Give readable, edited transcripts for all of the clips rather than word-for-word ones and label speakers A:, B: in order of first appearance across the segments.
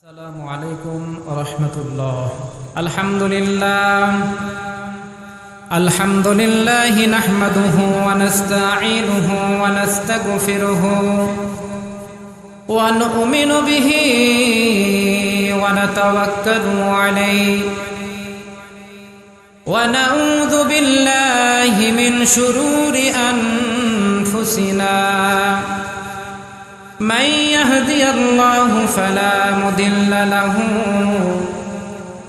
A: السلام عليكم ورحمة الله. الحمد لله نحمده ونستعينه ونستغفره ونؤمن به ونتوكل عليه ونعوذ بالله من شرور أنفسنا من يهدي الله فلا مضل له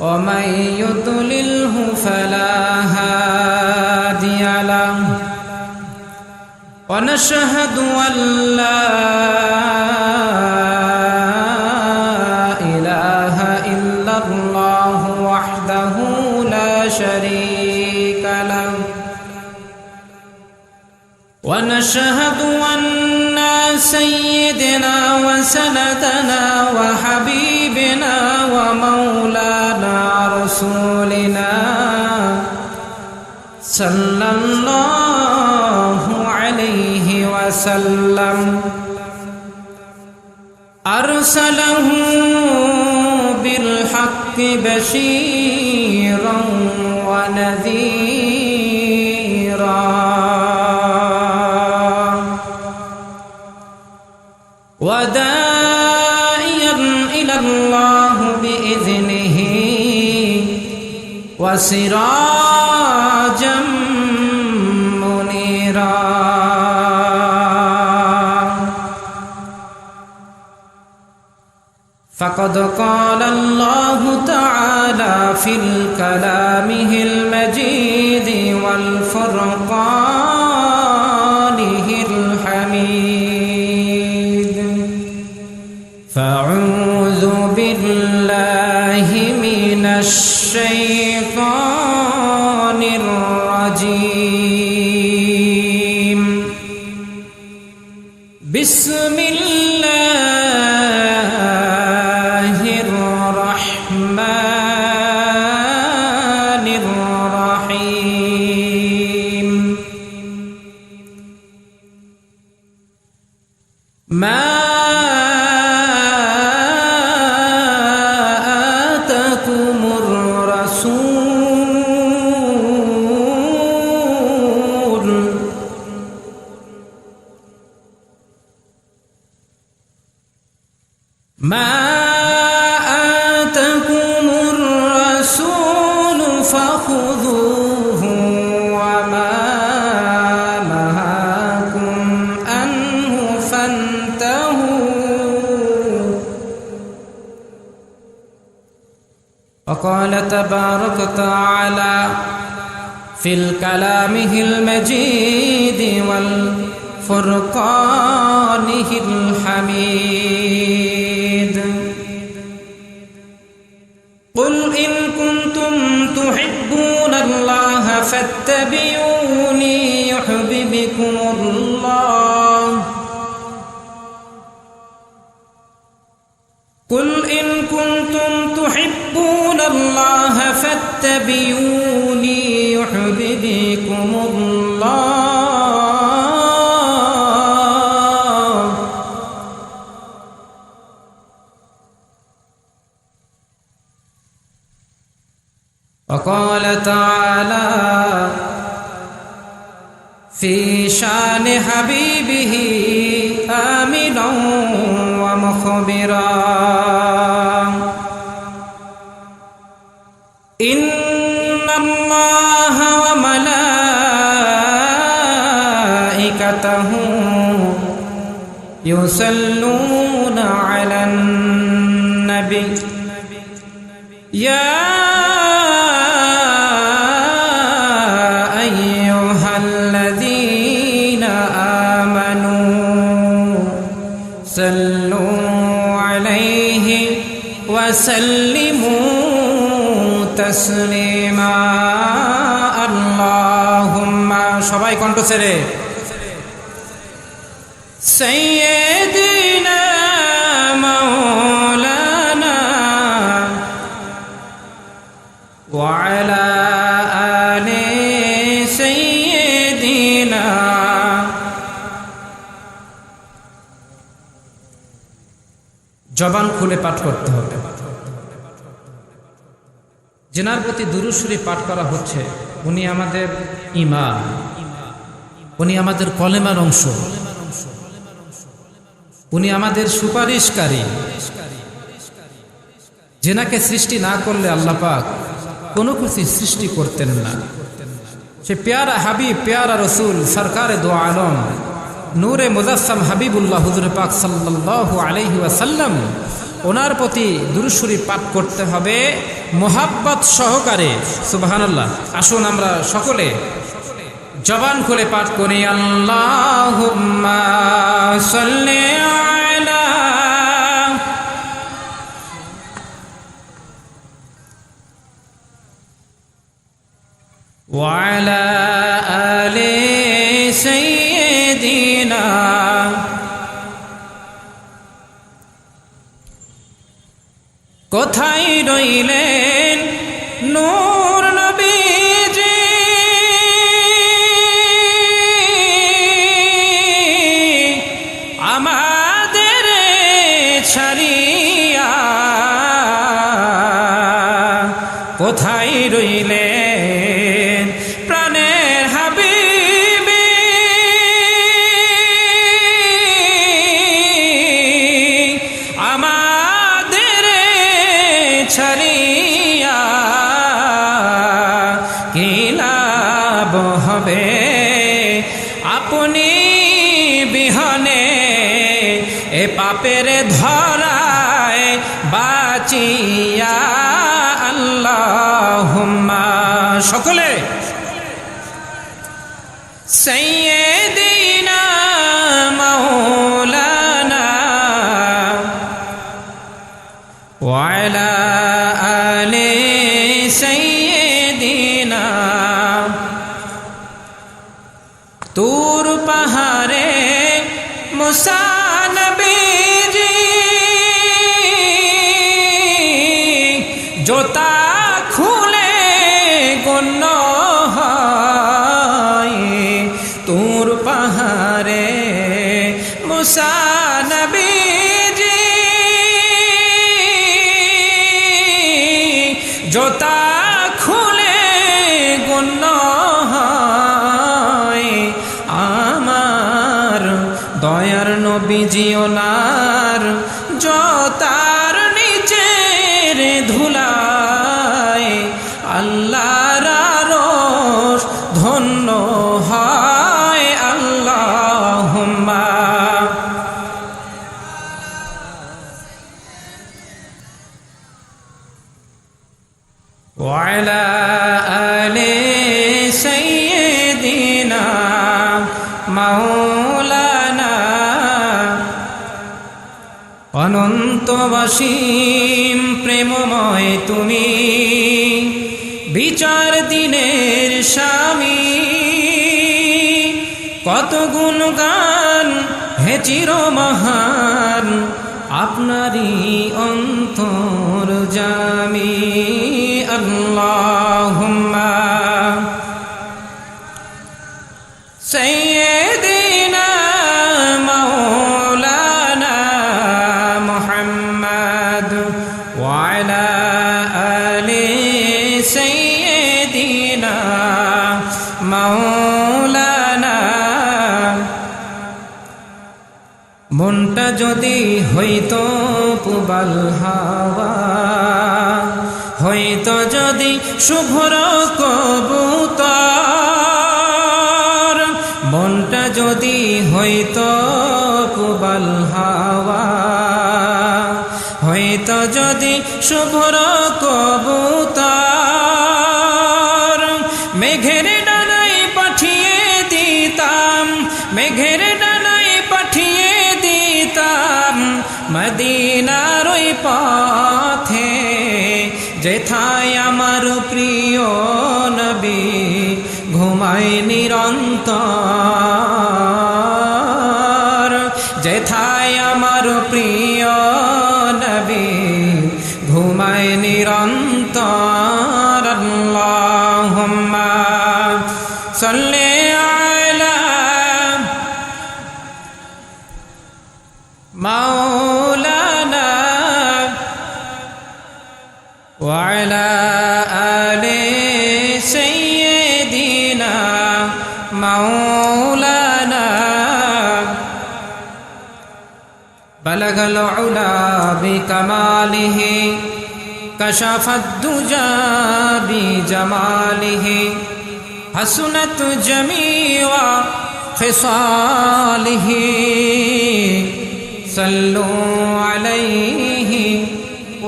A: ومن يضلله فلا هادي له ونشهد أن لا إله إلا الله وحده لا شريك له ونشهد أن سيدنا وسندنا وحبيبنا ومولانا رسولنا صلى الله عليه وسلم أرسله بالحق بشيرا ونذيرا وداعيا إلى الله بإذنه وسراجا منيرا فقد قال الله تعالى في كلامه المجيد والفرقانه الحميد فأعوذ بالله من الشيطان الرجيم بسم الله الرحمن الرحيم ما آتاكم الرسول فخذوه وما نهاكم عنه فانتهوا وقال تبارك وتعالى في كلامه المجيد والفرقانه الحميد قل إن كنتم تحبون الله فاتبعوني يحببكم الله قل إن كنتم تحبون الله فاتبعوني يحببكم الله وقال تعالى في شان حبيبه آمنا ومخبرا إن الله وملائكته يصلون على النبي يا صلوا عليه وسلموا تسليما اللهم সবাই কণ্ঠ ছেড়ে سيدنا مولانا وعلى آل سيدنا জবান খুলে পাঠ করতে হবে। যেনার প্রতি দুরূদ শরীফ পাঠ করা হচ্ছে উনি আমাদের ইমাম, উনি আমাদের কলেমার অংশ, উনি আমাদের সুপারিশকারী। যেনাকে সৃষ্টি না করলে আল্লাহ পাক কোনো কিছু সৃষ্টি করতেন না। সে প্যারা হাবিব, প্যারা রসুল, সরকারে দো আলম, নূরে মুজাসসাম হাবিবুল্লাহ হুজুর পাক সাল্লাল্লাহু আলাইহি ওয়াসাল্লাম, ওনার প্রতি দুরূদ শরীফ পাঠ করতে হবে মোহাব্বত সহকারে। সুবহানাল্লাহ। আসুন আমরা সকলে জবান খুলে পাঠ করি, আল্লাহুম্মা সাল্লি আলা ওয়া আলা আলি সাইয়্যিদিনা। কোথায় রইলেন নূর নবীজি, আমাদের ছাড়িয়া? কোথায় রইলেন প্রাণের হাবিবি, আমাদের ছাড়িয়া? কি লাভ হবে আপনি বিহনে এ পাপের ধরায় বাঁচিয়া? আল্লাহুম্মা সকলে সাইয়্যিদিনা মাওলানা ওয়া আলা আলি সাইয়্যিদিনা। তুর পাহাড়ে মুসা নবীজি জোতা খুলে গণ্য হয়। তুর পাহাড়ে মুসা নবীজি জোতা খুলে গণ্য হয়। আমার দয়ার নবীজি ওনার জোতার নিচের ধুলায় আল্লাহর আরশ ধন্য হয়। আল্লাহুম্মা ওয়া আলা আলি সাইয়্যিদিনা মাওলানা। অনন্ত অসীম প্রেমময় তুমি, বিচার দিনের স্বামী। কত গুণগান হে চির মহান আপনারই অন্তর জামি। আল্লাহুম্মা সাইয়্যিদিনা মাওলানা মুহাম্মদ ওয়া আলা আলি সাইয়্যিদিনা মাওলানা। মনটা যদি হইতো পুবাল হাওয়া, হইতো যদি শুভ্র কবুতর, মনটা যদি হইতো পুবাল হাওয়া, হইতো যদি শুভ্র কবুতর, মেঘের ডানায় পাঠিয়ে দিতাম, মেঘের ডানায় পাঠিয়ে দিতাম মদিনার ওই পথে, যেথায় আমার প্রিয় নবী ঘুমায় নিরন্তর, যেথায় আমার প্রিয় নবী ঘুমায় নিরন্তর। আল্লাহুম্মা সাল্লি আলা মাওলানা وعلى آل سيدنا مولانا بلغ العلا بكماله كشف الدجى بجماله حسنت جميع خصاله صلوا عليه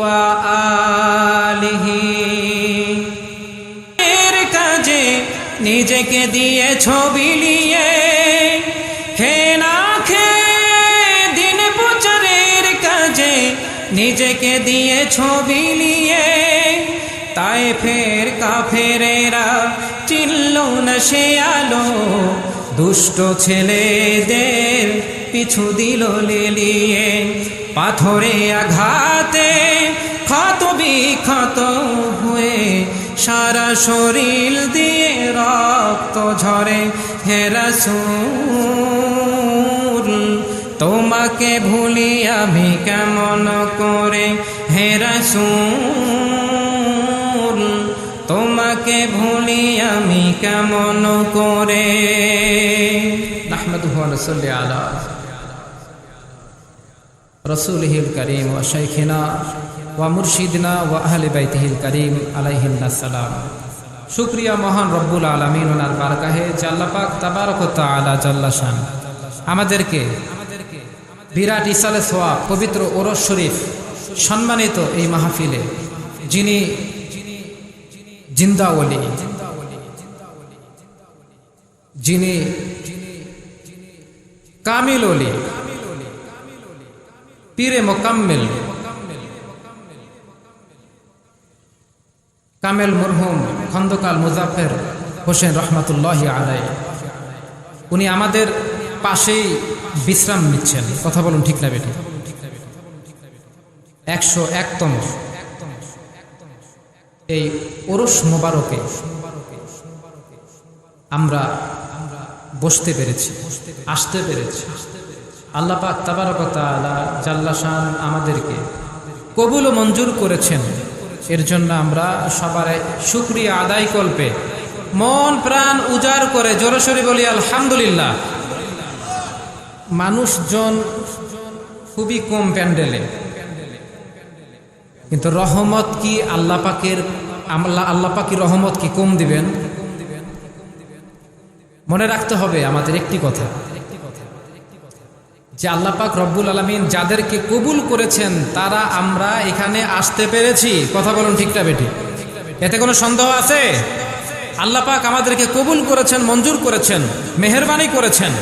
A: وآله এর কাজে নিজেকে দিয়ে ছবি নিয়ে হে না খেয়ে দিন প্রচারের কাজে নিজেকে দিয়ে ছবি নিয়ে তায়েফের কাফেরেরা চিনল না সে আলো দুষ্ট ছেলেদের পিছু দিল লেলিয়ে পাথরে আঘাতে ক্ষত বিক্ষত হয়ে সারা শরীর দিয়ে রক্ত ঝরে হে রাসূল তোমাকে ভুলি আমি কেমন করে হে রাসূল তোমাকে ভুলি আমি কেমন করে নাহমাদুহু ওয়া নুসাল্লি আলা রাসূলিহিল কারীম ওয়া শাইখিনা ওয়া মুরশিদিনা ওয়া আহলি বাইতিহিল কারীম আলাইহিস সালাম। শুকরিয়া মহান রব্বুল আলামিন ওনার বারকাহে যে আল্লাহ পাক তাবারক ওয়া তাআলা জাল্লা শান আমাদেরকে বিরাট ইসালে সোয়াব পবিত্র ওরস শরীফ সম্মানিত এই মাহফিলে যিনি জিন্দা ওলি, যিনি কামিল ওলি, পীরে মোকাম্মেল কামেল মরহুম খন্দকার মুজাফফর হোসেন রহমাতুল্লাহি আলাইহি, উনি আমাদের পাশেই বিশ্রাম নিচ্ছেন। কথা বলুন ঠিক না বেটি? 101তম এই ওরস মোবারকে আমরা বসতে পেরেছি, আসতে পেরেছি। আল্লাহ পাক তাবারক ওয়া তাআলা জাল্লা শান আমাদেরকে কবুল ও মঞ্জুর করেছেন। এর জন্য আমরা সবার শুকরিয়া আদায় কল্পে মন প্রাণ উজাড় করে জোরসোরে বলি আলহামদুলিল্লাহ। মানুষজন খুবই কম প্যান্ডেলে, কিন্তু রহমত কি আল্লাহ পাকের আল্লাহ পাকের রহমত কি কম দিবেন? মনে রাখতে হবে আমাদের একটি কথা, যে আল্লাহ পাক রব্বুল আলামিন যাদেরকে কবুল করেছেন তারা আমরা এখানে আসতে পেরেছি। কথা বলুন ঠিক না বেটি? এতে কোনো সন্দেহ আছে? আল্লাহ পাক আমাদেরকে কবুল করেছেন, মঞ্জুর করেছেন, মেহেরবানি করেছেন,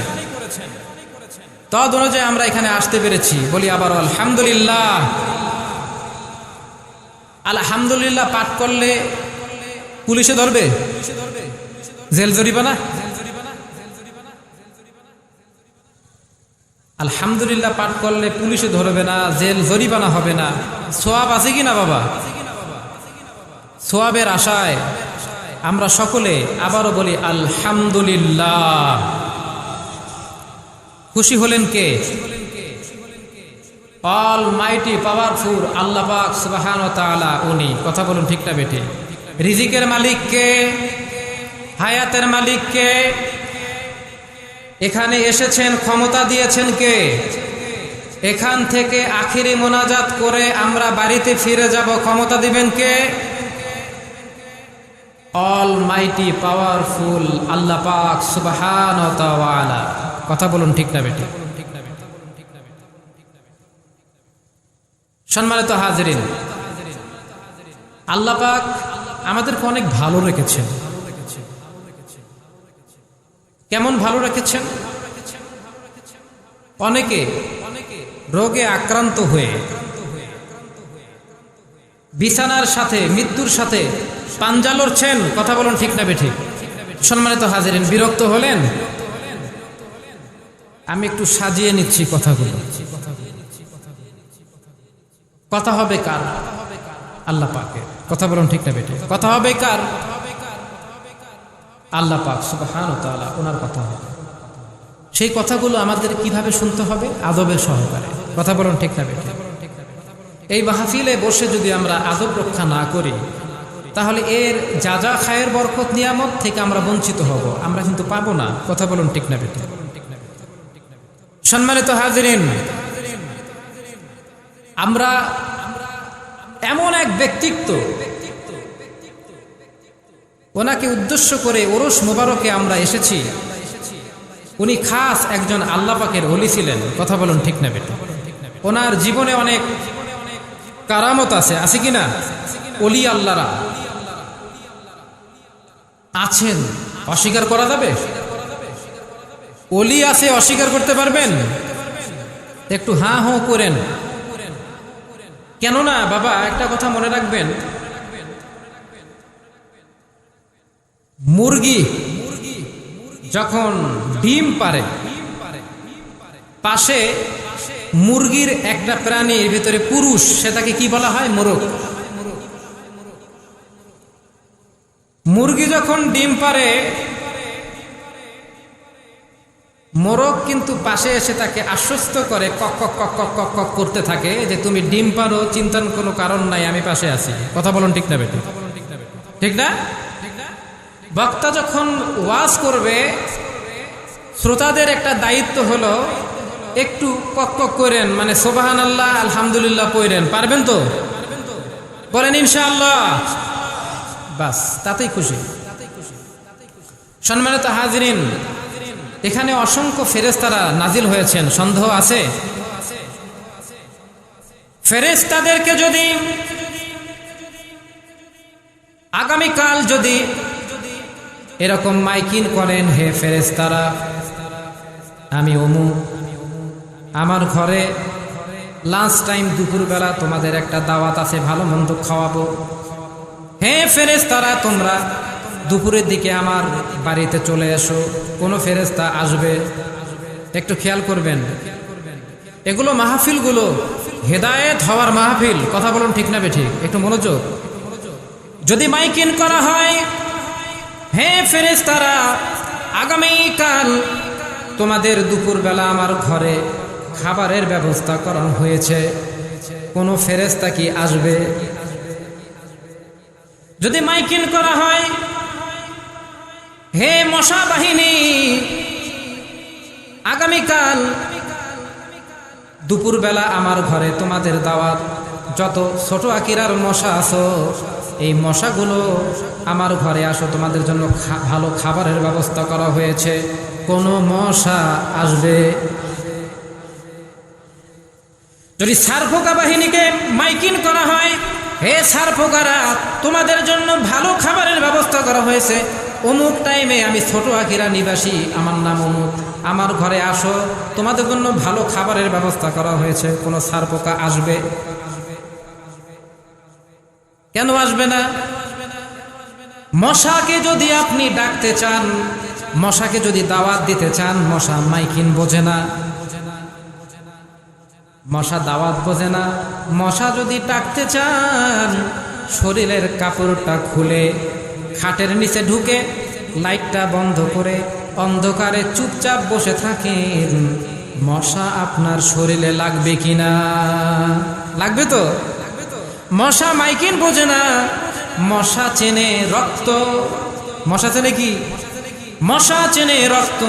A: তদ অনুযায়ী আমরা এখানে আসতে পেরেছি। বলি আবার আলহামদুলিল্লাহ। আলহামদুলিল্লাহ পাঠ করলে পুলিশে ধরবে? জেল জরিমানা? আলহামদুলিল্লাহ পাঠ করলে পুলিশে ধরবে না, জেল জরিমানা হবে না। সোয়াব আছে কি না বাবা? সোয়াবের আশায় আমরা সকলে আবারও বলি আলহামদুলিল্লাহ। খুশি হলেন কে? অল মাইটি পাওয়ারফুল আল্লাহ পাক সুবহানাহু ওয়া তাআলা উনি। কথা বলুন ঠিক না বেটি? রিজিকের মালিক কে? হায়াতের মালিক কে? এখানে এসেছেন, ক্ষমতা দিয়েছেন কে? এখান থেকে আখিরি মোনাজাত করে আমরা বাড়িতে ফিরে যাব, ক্ষমতা দিবেন কে? অল মাইটি পাওয়ারফুল আল্লাহ পাক সুবহানাহু ওয়া তাআলা। কথা বলুন ঠিক না বেটি? সম্মানিত হাজিরিন, আল্লাহ পাক আমাদেরকে অনেক ভালো রেখেছেন। কেমন ভালো রেখেছেন? অনেকে রোগে আক্রান্ত হয়ে বিছানার সাথে, মৃত্যুর সাথে পাঞ্জা লড়ছেন। কথা বলুন ঠিক না বেঠিক? সম্মানিত হাজিরিন, বিরক্ত হলেন? আমি একটু সাজিয়ে নিচ্ছি কথাগুলো। কথা হবে কার? আল্লাহ পাকের। কথা বলুন ঠিক না বেঠিক? কথা হবে কার? আল্লাহ পাক সুবহানাহু ওয়া তাআলা, ওনার কথা হবে। সেই কথাগুলো আমাদের কিভাবে শুনতে হবে? আদবের সহকারে। কথা বলুন ঠিক না বেঠিক? এই মাহফিলে বসে যদি আমরা আদব রক্ষা না করি, তাহলে এর যা যা খায়ের বরকত নিয়ামত থেকে আমরা বঞ্চিত হব, আমরা কিন্তু পাবো না। কথা বলুন ঠিক না বেঠিক? সম্মানিত হাজিরিন, আমরা এমন এক ব্যক্তিত্ব, ওনাকে উদ্দেশ্য করে ওরস মোবারকে আমরা এসেছি। উনি খাস একজন আল্লাহ পাকের ওলি ছিলেন। কথা বলুন ঠিক না বেঠিক? ওনার জীবনে অনেক কারামত আছে কিনা? ওলি আল্লাহরা আছেন, অস্বীকার করা যাবে? ওলি আছে, অস্বীকার করতে পারবেন? একটু হাঁ হো করেন। কেননা বাবা, একটা কথা মনে রাখবেন, মুরগি যখন ডিম পারে, পাশে মুরগির একটা প্রাণীর ভিতরে পুরুষ, সেটাকে কি বলা হয়? মোরগ। মুরগি যখন ডিম পারে, মোরগ কিন্তু পাশে এসে তাকে আশ্বস্ত করে, কক কক কক কক কক কক করতে থাকে যে তুমি ডিম পারো, চিন্তার কোনো কারণ নাই, আমি পাশে আছি। কথা বলুন ঠিক না বেটি? ঠিক না? বক্তা যখন ওয়াজ করবে, শ্রোতাদের একটা দায়িত্ব হলো একটু কক কক করেন, মানে সুবহানাল্লাহ আলহামদুলিল্লাহ পড়েন। পারবেন তো? বলেন ইনশাআল্লাহ। বাস, তাতেই খুশি। সম্মানিত হাজিরিন, এখানে অসংখ্য ফেরেশতারা নাজিল হয়েছেন, সন্দেহ আছে? ফেরেশতাদেরকে যদি আগামীকাল যদি এরকম মাইকিং করেন, হে ফেরেশতারা, আমি অমুক, আমার ঘরে লাঞ্চ টাইম দুপুরবেলা তোমাদের একটা দাওয়াত আছে, ভালো মন্দ খাওয়াবো। হে ফেরেশতারা, তোমরা দুপুরের দিকে আমার বাড়িতে চলে এসো। কোনো ফেরেশতা আসবে, একটু খেয়াল করবেন। এগুলো মাহফিলগুলো হেদায়েত হওয়ার মাহফিল। কথা বলুন ঠিক না বেঠিক? একটু মনোযোগ। যদি মাইকিং করা হয়, হে ফেরেশতারা, আগামীকাল তোমাদের দুপুরবেলা আমার ঘরে খাবারের ব্যবস্থা করা হয়েছে, কোনো ফেরেশতা কি আসবে? যদি মাইকিং করা হয়, হে মশা বাহিনী, আগামীকাল দুপুরবেলা আমার ঘরে তোমাদের দাওয়াত, যত ছোট আকিরার মশা আছো, এই মশাগুলো আমার ঘরে আসো, তোমাদের জন্য ভালো খাবারের ব্যবস্থা করা হয়েছে, কোনো মশা আসবে? যদি সারফোকা বাহিনীকে মাইকিং করা হয়, হে সারফোকারা, তোমাদের জন্য ভালো খাবারের ব্যবস্থা করা হয়েছে, অমুক টাইমে আমি ছোট আকিরা নিবাসী, আমার নাম অমুক, আমার ঘরে আসো, তোমাদের জন্য ভালো খাবারের ব্যবস্থা করা হয়েছে, কোনো সারফোকা আসবে? কেন আসবে না? মশাকে যদি আপনি ডাকতে চান, মশাকে যদি দাওয়াত দিতে চান, মশা মাইকিং বোঝে না, মশা দাওয়াত বোঝে না। মশা যদি ডাকতে চান, শরীরের কাপড়টা খুলে খাটের নিচে ঢুকে লাইটটা বন্ধ করে অন্ধকারে চুপচাপ বসে থাকেন, মশা আপনার শরীরে লাগবে কিনা? লাগবে তো? মশা মাইকিং বোঝে না, মশা চেনে রক্ত। মশা চেনে কি? মশা চেনে রক্ত।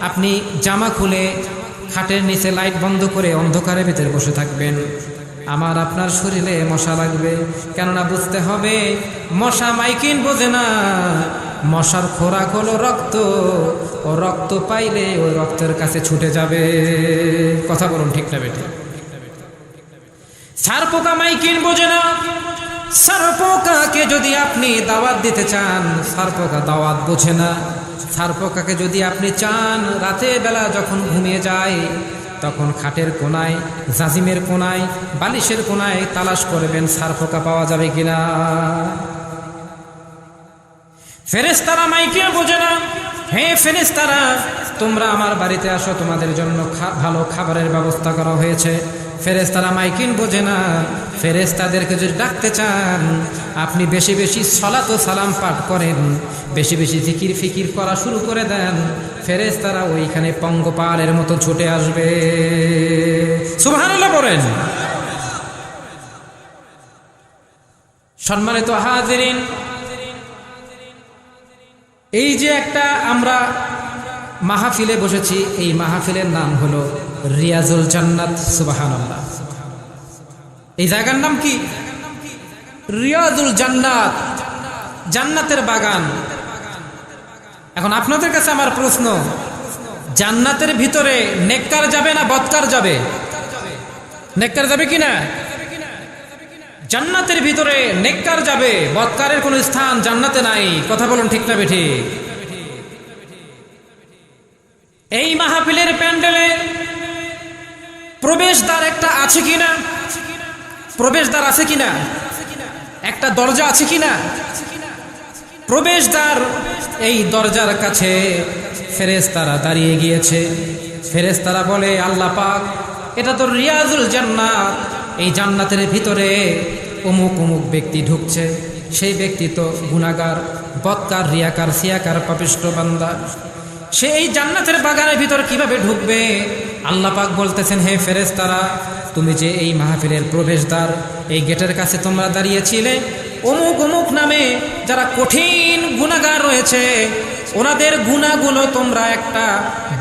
A: আপনি জামা খুলে খাটের নিচে লাইট বন্ধ করে অন্ধকারের ভিতরে বসে থাকবেন, আমার আপনার শরীরে মশা লাগবে। কেননা বুঝতে হবে, মশা মাইকিং বোঝে না, মশার খোরাক হলো রক্ত, ও রক্ত পাইলে ওই রক্তের কাছে ছুটে যাবে। কথা বলুন ঠিক না বেটি? সারপোকা মাইকিং বোঝে না, সারপোকাকে যদি আপনি দাওয়াত দিতে চান, সারপোকা দাওয়াত বোঝে না। সারপোকাকে যদি আপনি চান, রাতের বেলা যখন ঘুমিয়ে যায়, তখন খাটের কোনায়, জাজিমের কোনায়, বালিশের কোনায় তালাশ করবেন সারপোকা পাওয়া যাবে কিনা। ফেরেশতারা মাইকিং বোঝে না, হে ফেরেশতারা, তোমরা আমার বাড়িতে আসো, তোমাদের জন্য ভালো খাবারের ব্যবস্থা করা হয়েছে। ফেরেশতারা মাইকিং বোঝে না। ফেরেশতাদেরকে যদি ডাকতে চান, আপনি বেশি বেশি সালাত ও সালাম পাঠ করেন, বেশি বেশি জিকির ফিকির করা শুরু করে দেন, ফেরেশতারা ওইখানে পঙ্গপালের মতো ছুটে আসবে। সুবহানাল্লাহ বলেন। সম্মানিত হাজিরিন, এই যে একটা আমরা মাহফিলে বসেছি, এই মাহফিলের নাম হলো রিয়াজুল জান্নাত। সুবহানাল্লাহ। এই জায়গার নাম কি? রিয়াজুল জান্নাত, জান্নাতের বাগান। এখন আপনাদের কাছে আমার প্রশ্ন, জান্নাতের ভিতরে নেককার যাবে না বদকার যাবে? নেককার যাবে কিনা? জান্নাতের ভিতরে নেককার যাবে, বদকারের কোনো স্থান জান্নাতে নাই। কথা বলুন ঠিক না বেঠিক? এই মাহফিলের প্যান্ডেলে প্রবেশদ্বার একটা আছে কিনা? প্রবেশদ্বার আছে কিনা? একটা দরজা আছে কিনা? প্রবেশদ্বার, এই দরজার কাছে ফেরেশতারা দাঁড়িয়ে গিয়েছে। ফেরেশতারা বলে, আল্লাহ পাক, এটা তো রিয়াজুল জান্নাত, এই জান্নাতের ভিতরে অমুক অমুক ব্যক্তি ঢুকছে। সেই ব্যক্তি তো গুনাহগার, বদকার, রিয়াকার, সিয়াকার, পাপিষ্ঠ বান্দা। সে এই জান্নাতের বাগানের ভিতর কিভাবে ঢুকবে? আল্লাহ পাক বলতেছেন, হে ফেরেশতারা, তুমি যে এই মাহফিলের প্রবেশদ্বার, এই গেটের কাছে তোমরা দাঁড়িয়েছিলে, অমুক অমুক নামে যারা কঠিন গুনাহগার রয়েছে, ওনাদের গুনাহগুলো তোমরা একটা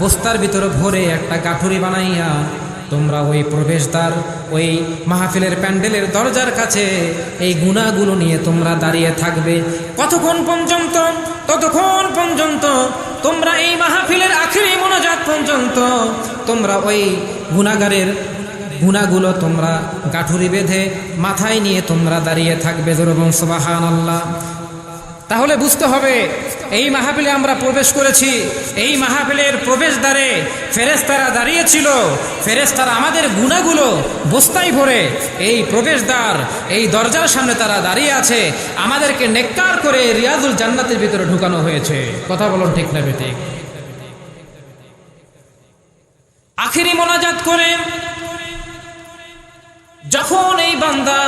A: বস্তার ভিতরে ভরে একটা গাঠুরি বানাইয়া তোমরা ওই প্রবেশদ্বার, ওই মাহফিলের প্যান্ডেলের দরজার কাছে এই গুনাহগুলো নিয়ে তোমরা দাঁড়িয়ে থাকবে। কতক্ষণ পর্যন্ত? ততক্ষণ পর্যন্ত তোমরা এই মাহফিলের আখিরি মোনাজাত পর্যন্ত তোমরা ওই গুনাহগারের গুনাহগুলো তোমরা গাঠুরি বেঁধে মাথায় নিয়ে তোমরা দাঁড়িয়ে থাকবে। যেরকম সুবহানাল্লাহ। তাহলে বুঝতে হবে, এই মাহফিলে আমরা প্রবেশ করেছি, এই মাহফিলের প্রবেশদ্বারে ফেরেশতারা দাঁড়িয়েছিল। ফেরেশতারা আমাদের গুনাহগুলো বস্তায় ভরে এই প্রবেশদ্বার, এই দরজার সামনে তারা দাঁড়িয়ে আছে। আমাদেরকে নেককার করে রিয়াজুল জান্নাতের ভিতরে ঢুকানো হয়েছে। কথা বলুন ঠিক না বেঠিক? আখিরি মোনাজাত করে যখন এই বান্দা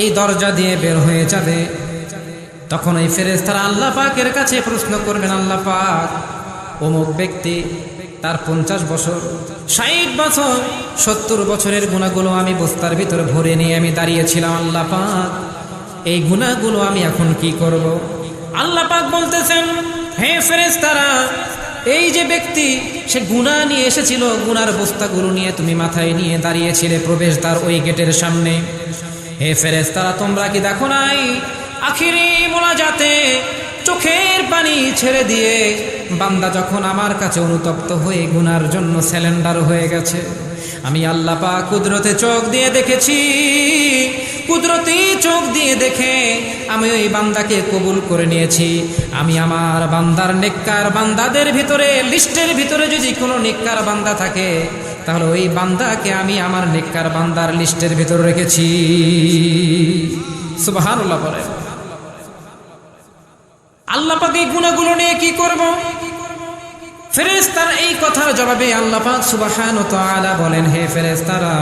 A: এই দরজা দিয়ে বের হয়ে যাবে, তখন এই ফেরেশতারা আল্লাহ পাকের কাছে প্রশ্ন করবেন, আল্লাহ পাক, অমুক ব্যক্তি তার 50 বছর, 60 বছর, 70 বছরের গুনাহগুলো আমি বস্তার ভিতরে ভরে নিয়ে আমি দাঁড়িয়েছিলাম। আল্লাহ পাক, এই গুনাহগুলো আমি এখন কি করব? আল্লাহ পাক বলতেছেন, হে ফেরেশতারা, এই যে ব্যক্তি সে গুনাহ নিয়ে এসেছিল, গুনার বস্তাগুলো নিয়ে তুমি মাথায় নিয়ে দাঁড়িয়েছিলে প্রবেশদ্বার ওই গেটের সামনে। হে ফেরেশতারা, তোমরা কি দেখো নাই আখিরি মোনাজাতে চোখের পানি ছেড়ে দিয়ে বান্দা যখন আমার কাছে অনুতপ্ত হয়ে গুনার জন্য স্যালেন্ডার হয়ে গেছে, আমি আল্লাহ পাক কুদরতে চোখ দিয়ে দেখেছি। কুদরতি চোখ দিয়ে দেখে আমি ওই বান্দাকে কবুল করে নিয়েছি। আমি আমার বান্দার নেককার বান্দাদের ভিতরে, লিস্টের ভিতরে যদি কোনো নেককার বান্দা থাকে, তাহলে ওই বান্দাকে আমি আমার নেককার বান্দার লিস্টের ভিতরে রেখেছি। সুবহানাল্লাহ বলে। আল্লাহ পাক এই গুনাহগুলো নিয়ে কি করব? ফেরেশতারা এই কথার জবাবে আল্লাহ পাক সুবহানাহু ওয়া তাআলা বলেন, হে ফেরেশতারা,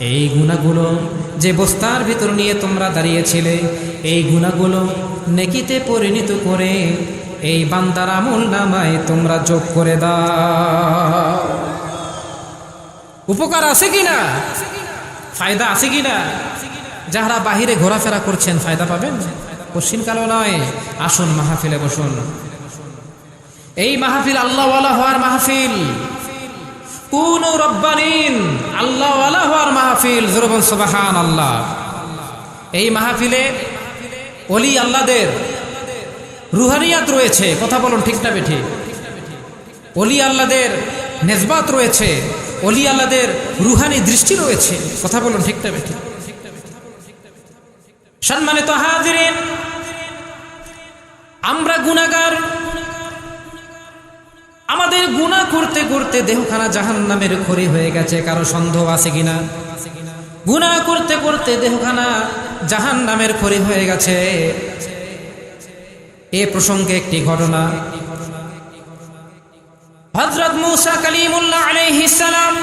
A: এই গুনাহগুলো যে বস্তার ভিতর নিয়ে তোমরা দাঁড়িয়েছিলে, এই গুনাহগুলো নেকিতে পরিণত করে এই বান্দার আমলনামায় তোমরা যোগ করে দাও। উপকার আছে কিনা? ফায়দা আছে কিনা? যারা বাহিরে ঘোরাফেরা করছেন ফায়দা পাবেন, পশ্চিমকালও নয়। আসুন মাহফিলে বসুন। এই মাহফিল আল্লাহওয়ালা হওয়ার মাহফিল, কুনু রব্বানিন, আল্লাহওয়ালা হওয়ার মাহফিল। জোরবন সুবহানাল্লাহ। এই মাহফিলে ওলি আল্লাহদের রুহানিয়াত রয়েছে। কথা বলুন ঠিক না বেঠিক? ওলি আল্লাহদের নেজবাত রয়েছে, ওলি আল্লাহদের রুহানি দৃষ্টি রয়েছে। কথা বলুন ঠিক না বেঠিক? সম্মানিত হাজিরিন, আমরা গুনাহগার। আমাদের গুনাহ করতে করতে দেহখানা জাহান্নামের খড়ি হয়ে গেছে। কারো সন্দেহ আছে কিনা? গুনাহ করতে করতে দেহখানা জাহান্নামের খড়ি হয়ে গেছে। এ প্রসঙ্গে একটি ঘটনা। হযরত মূসা কালিমুল্লাহ আলাইহিস সালাম,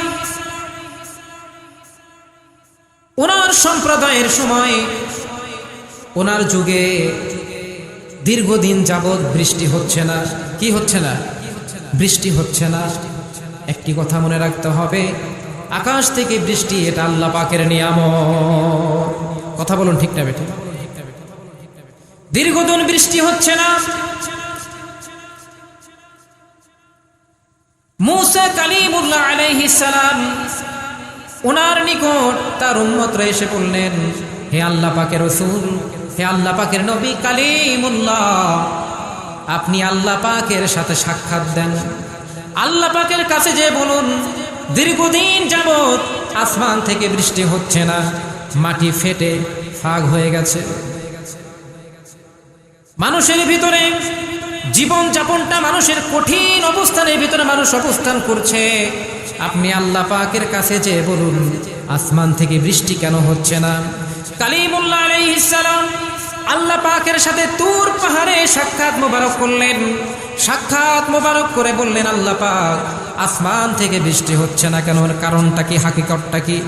A: ওনার সম্প্রদায়ের সময়, ওনার যুগে দীর্ঘদিন যাবৎ বৃষ্টি হচ্ছে না। কি হচ্ছে না? বৃষ্টি হচ্ছে না। একটি কথা মনে রাখতে হবে, আকাশ থেকে বৃষ্টি এটা আল্লাহ পাকের নিয়ামত। কথা কথা বলুন ঠিক না বেঠিক? দীর্ঘদিন বৃষ্টি হচ্ছে না। মূসা কালিমুল্লাহ আলাইহিস সালাম ওনার নিকট তার উম্মতরা এসে বললেন, হে আল্লাহ পাকের রাসূল, হে আল্লাহ পাকের নবী কালিমুল্লাহ, আপনি আল্লাহ পাকের সাথে সাক্ষাৎ দেন। আল্লাহ পাকের কাছে যে বলুন, দীর্ঘদিন যাবত আসমান থেকে বৃষ্টি হচ্ছে না, মাটি ফেটে ফাগ হয়ে গেছে। মানুষের ভিতরে জীবন যাপনটা মানুষের কঠিন অবস্থানের ভিতরে মানুষ অবস্থান করছে। আপনি আল্লাহ পাকের কাছে যে বলুন, আসমান থেকে বৃষ্টি কেন হচ্ছে না? কালিমুল্লাহ আলাইহিস সালাম আল্লাহ পাকের সাথে তুর পাহাড়ে সাক্ষাৎ মোবারক করলেন। সাক্ষাৎ মোবারক করে বললেন, আল্লাহ পাক আসমান থেকে বৃষ্টি হচ্ছে না কেন, কারণটা কি, হাকিকতটা কি?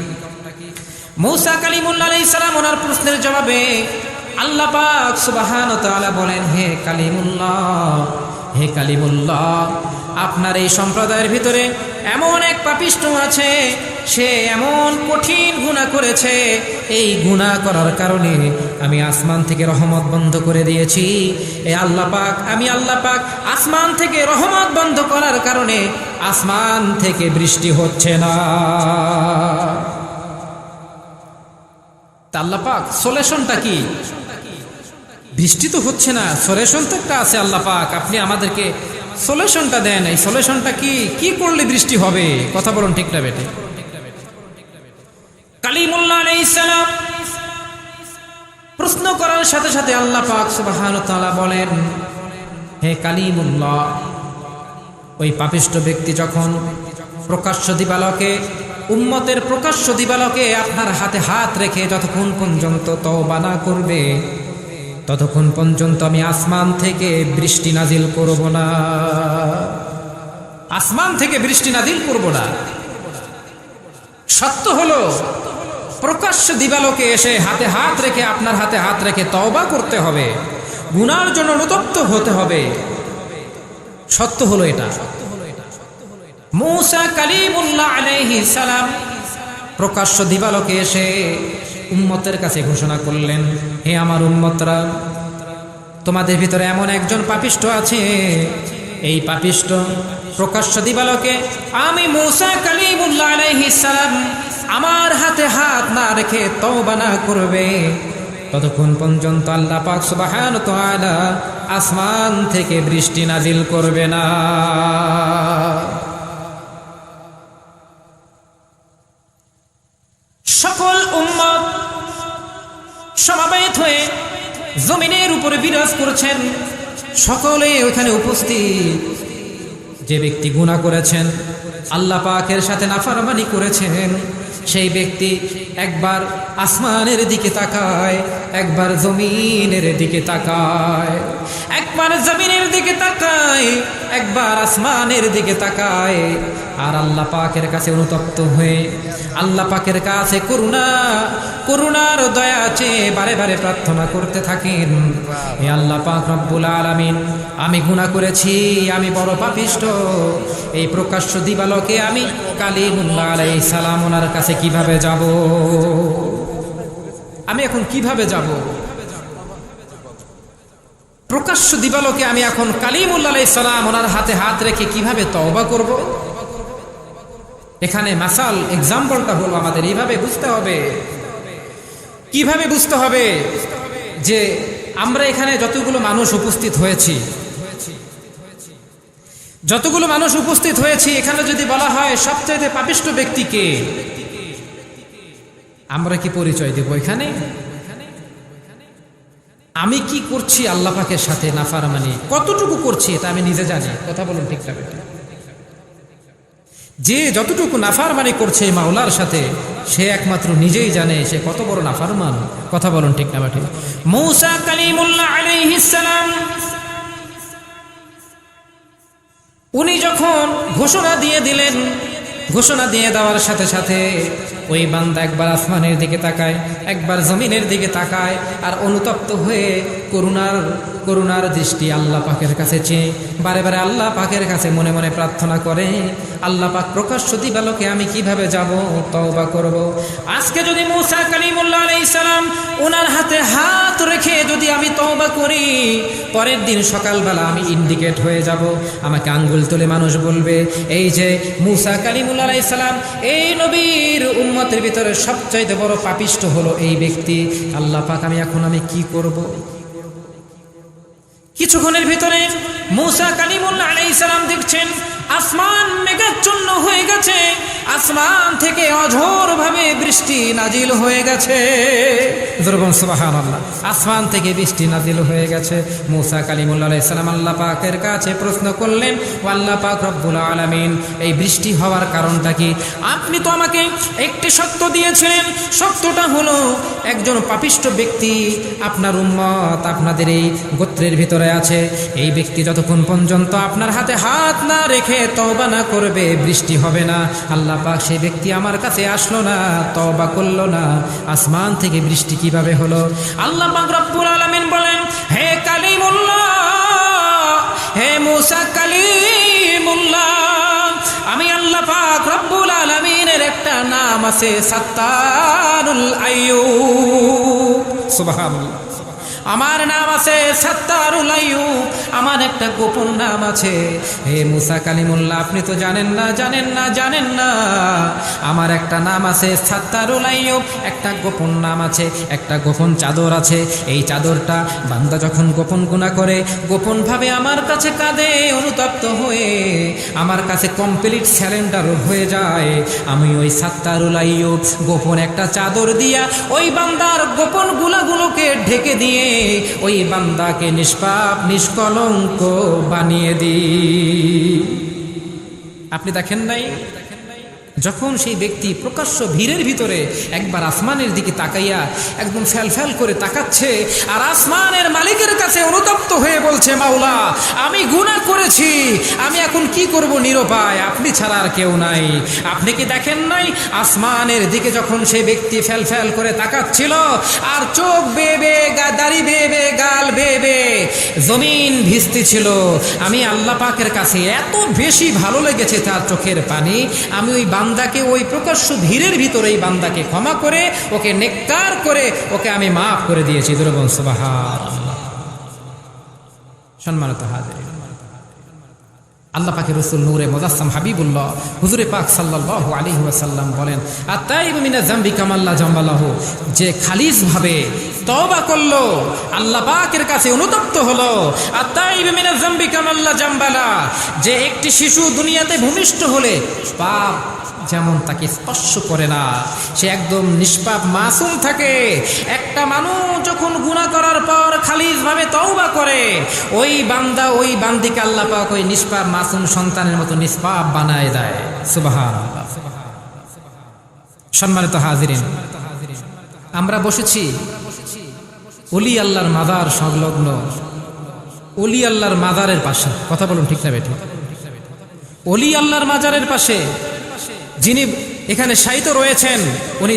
A: মূসা কালিমুল্লাহ আলাইহিস সালাম ওনার প্রশ্নের জবাবে আল্লাহ পাক সুবহানাহু ওয়া তাআলা বলেন, হে কালিমুল্লাহ, হে কালিমুল্লাহ, আপনার এই সম্প্রদায়ের ভিতরে এমন এক পাপিষ্ঠ আছে, সে এমন কঠিন গুনাহ করেছে, এই গুনাহ করার কারণে আমি আসমান থেকে রহমত বন্ধ করে দিয়েছি। এ আল্লাহ পাক, আমি আল্লাহ পাক আসমান থেকে রহমত বন্ধ করার কারণে আসমান থেকে বৃষ্টি হচ্ছে না। তা আল্লাহ পাক সলিউশনটা কি? বৃষ্টি তো হচ্ছে না, সলিউশন তো একটা আছে। আল্লাহ পাক আপনি আমাদেরকে সলিউশনটা দেন। এই সলিউশনটা কি, কি করলে বৃষ্টি হবে? কথা বলুন ঠিক না বেটে? কালিমুল্লাহ আলাইহিস সালাম প্রশ্ন করার সাথে সাথে আল্লাহ পাক সুবহানাহু ওয়া তাআলা বলেন, হে কালিমুল্লাহ, ওই পাপিষ্ঠ ব্যক্তি যখন প্রকাশ্য দিবালোকে, উম্মতের প্রকাশ্য দিবালোকে আপনার হাতে হাত রেখে যতক্ষণ পর্যন্ত তওবা না করবে, ততক্ষণ পর্যন্ত আমি আসমান থেকে বৃষ্টি নাজিল করব না। আসমান থেকে বৃষ্টি নাজিল করব না। সত্য হলো প্রকাশ্য দিবালোকে এসে হাতে হাত রেখে, আপনার হাতে হাত রেখে তওবা করতে হবে, গুনার জন্য অনুতপ্ত হতে হবে। সত্য হলো এটা। মূসা কালিমুল্লাহ আলাইহিস সালাম প্রকাশ্য দিবালোকে এসে উম্মতের কাছে ঘোষণা করলেন, হে আমার উম্মতরা, তোমাদের ভিতরে এমন একজন পাপিষ্ঠ আছে, এই পাপিষ্ঠ প্রকাশ্য দিবালোকে আমি মূসা কালিমুল্লাহ আলাইহিস সালাম আমার হাতে হাত না রেখে তওবা না করবে, ততক্ষণ পর্যন্ত আল্লাহ পাক সুবহানাহু ওয়া তাআলা আসমান থেকে বৃষ্টি নাজিল করবে না। সকল উম্মত সমাবেত হয়ে জমিনের উপরে বিরাজ করছেন, সকলে ওখানে উপস্থিত। যে ব্যক্তি গুনাহ করেছেন, আল্লাহ পাকের সাথে নাফরমানি করেছেন, সেই ব্যক্তি একবার আসমানের দিকে তাকায়, একবার জমিনের দিকে তাকায়, একবার জমিনের দিকে তাকায়, একবার আসমানের দিকে তাকায়, আর আল্লাহ পাকের কাছে অনুতপ্ত হয়ে আল্লাহ পাকের কাছে করুণার দয়া চেয়ে বারে বারে প্রার্থনা করতে থাকেন, হে আল্লাহ পাক রব্বুল আলামিন, আমি গুনাহ করেছি, আমি বড় পাপিষ্ঠ, এই প্রকাশ্য দিবালোকে আমি কালিমুল্লাহ আলাইহিস সালাম ওনার কাছে কিভাবে যাব? আমি এখন কিভাবে যাব? প্রকাশ্য দিবালোকে আমি এখন কালিমুল্লাহ আলাইহিস সালাম ওনার হাতে হাত রেখে কিভাবে তওবা করব? এখানে মাসাল এক্সাম্পলটা হলো আমাদের এইভাবে বুঝতে হবে। কিভাবে বুঝতে হবে? যে আমরা এখানে যতগুলো মানুষ উপস্থিত হয়েছি, এখানে যদি বলা হয় সবচেয়ে পাপিষ্ঠ ব্যক্তিকে, আমরা কি পরিচয় দেব এখানে? আমি কি করছি আল্লাহ পাকের সাথে নাফরমানি, কতটুকু করছি এটা আমি নিজে জানি। কথা বলুন ঠিক না? যে যতটুকু নাফরমানি করছে মাওলার সাথে, সে একমাত্র নিজেই জানে সে কত বড় নাফরমান। কথা বলুন ঠিক না? ঠিক। মূসা কালিমুল্লাহ আলাইহিস সালাম উনি যখন ঘোষণা দিয়ে দিলেন, ঘোষণা দিয়ে দেওয়ার সাথে সাথে ওই বান্দা একবার আসমানের দিকে তাকায়, একবার জমিনের দিকে তাকায়, আর অনুতপ্ত হয়ে করুণার দৃষ্টি আল্লাহ পাকের কাছে চেয়ে বারে বারে আল্লাহ পাকের কাছে মনে মনে প্রার্থনা করে, আল্লাহ পাক প্রকাশ্য দিবালোকে আমি কিভাবে যাব, তওবা করব? আজকে যদি মূসা কালিমুল্লাহ আলাইহিস সালাম ওনার হাতে হাত রেখে যদি আমি তওবা করি, পরের দিন সকালবেলা আমি ইন্ডিকেট হয়ে যাব, আমাকে আঙ্গুল তুলে মানুষ বলবে এই যে মূসা কালিমুল্লাহ আলাইহিস সালাম, এই নবীর উম্মতের ভিতরে সবচাইতে বড় পাপিষ্ঠ হলো এই ব্যক্তি। আল্লাহ পাক আমি কি করব? কিছুক্ষণের ভিতরে মূসা কালিমুল্লাহ আলাইহিস সালাম দেখছেন আসমান মেঘাচ্ছন্ন হয়ে গেছে, আসমান থেকে অঝোর ভাবে বৃষ্টি নাজিল হয়ে গেছে। যেরকম সুবহানাল্লাহ, আসমান থেকে বৃষ্টি নাজিল হয়ে গেছে। মূসা কালিমুল্লাহ আলাইহিস সালাম আল্লাহ পাকের কাছে প্রশ্ন করলেন, ও আল্লাহ পাক রব্বুল আলামিন, এই বৃষ্টি হওয়ার কারণটা কি? আপনি তো আমাকে একটি সত্য দিয়েছিলেন, সত্যটা হলো একজন পাপিষ্ঠ ব্যক্তি আপনার উম্মত আপনাদের এই গোত্রের ভিতরে আছে, এই ব্যক্তি যতক্ষণ পর্যন্ত আপনার হাতে হাত না রেখে তওবা না করবে বৃষ্টি হবে না। আল্লাহ পাক সেই ব্যক্তি আমার কাছে আসলো না, তওবা করলো না, আসমান থেকে বৃষ্টি কিভাবে হলো? আল্লাহ পাক রব্বুল আলামিন বলেন, হে কালিমুল্লাহ, হে মূসা কালিমুল্লাহ, আমি আল্লাহ পাক রব্বুল আলামিনের একটা নাম আছে সাত্তারুল আইয়ুব। সুবহানাল্লাহ, আমার নাম আছে সাত্তারুল আইয়ুব, আমার একটা গোপন নাম আছে। হে মূসা কালিমুল্লাহ, আপনি তো জানেন না, আমার একটা নাম আছে সাত্তারুল আইয়ুব, একটা গোপন নাম আছে, একটা গোপন চাদর আছে। এই চাদরটা বান্দা যখন গোপন গুনাহ করে, গোপন ভাবে আমার কাছে কাঁদে, অনুতপ্ত হয়ে আমার কাছে কমপ্লিট স্যারেন্ডার হয়ে যায়, আমি ওই সাত্তারুল আইয়ুব গোপন একটা চাদর দিয়া ওই বান্দার গোপন গুনাহগুলোকে ঢেকে দিয়ে ওই বান্দাকে নিষ্পাপ নিষ্কলঙ্ক বানিয়ে দিই। আপনি দেখেন নাই, যখন সেই ব্যক্তি প্রকাশ্য ভিড়ের ভিতরে একবার আসমানের দিকে তাকাইয়া একদম ফ্যাল করে তাকাচ্ছে, আর আসমানের মালিকের কাছে অনুতপ্ত হয়ে বলছে, মাওলা আমি গুনাহ করেছি, আমি এখন কি করব, নিরুপায়, আপনি ছাড়া আর কেউ নাই। আপনি কি দেখেন নাই, আসমানের দিকে যখন সেই ব্যক্তি ফ্যাল করে তাকাচ্ছিল, আর চোখ বেয়ে দাড়ি বেয়ে গাল বেয়ে জমিন ভিজতেছিল, আমি আল্লাহ পাকের কাছে এত বেশি ভালো লেগেছে তার চোখের পানি, আমি ওই বান্দাকে ওই প্রকাশ্য ভিড়ের ভিতরে এই বান্দাকে ক্ষমা করে ওকে নেককার করে ওকে আমি মাফ করে দিয়েছি। দুরবন সুবহানাল্লাহ। সম্মানিত হাজিরিন, আল্লাহ পাকের রাসূল নূরে মুজাসসাম হাবিবুল্লাহ হুজুরে পাক সাল্লাল্লাহু আলাইহি ওয়াসাল্লাম বলেন, আত-তাইবু মিনাজ যামবি কামাল্লা জামবালাহু, যে খালিস ভাবে তওবা করলো, আল্লাহ পাকের কাছে অনুতপ্ত হলো, আত-তাইবু মিনাজ যামবি কামাল্লা জামবালা, যে একটি শিশু দুনিয়াতে ভূমিষ্ঠ হলে পাপ যেমন তাকে স্পর্শ করে না, সে একদম নিষ্পাপ মাসুম থাকে। একটা মানুষ যখন গুনাহ করার পর খালিস ভাবে তওবা করে, ওই বান্দা ওই বান্দিকে আল্লাহ পাক ওই নিষ্পাপ মাসুম সন্তানের মতো নিষ্পাপ বানায় দেয়। সুবহানাল্লাহ। সম্মানিত হাজিরিন, আমরা বসেছি ওলি আল্লাহর মাজার সংলগ্ন, ওলি আল্লাহর মাজারের পাশে। কথা বলুন, ঠিক না বেঠিক? ওলি আল্লাহর মাজারের পাশে যিনি এখানে শায়িত রয়েছেন, উনি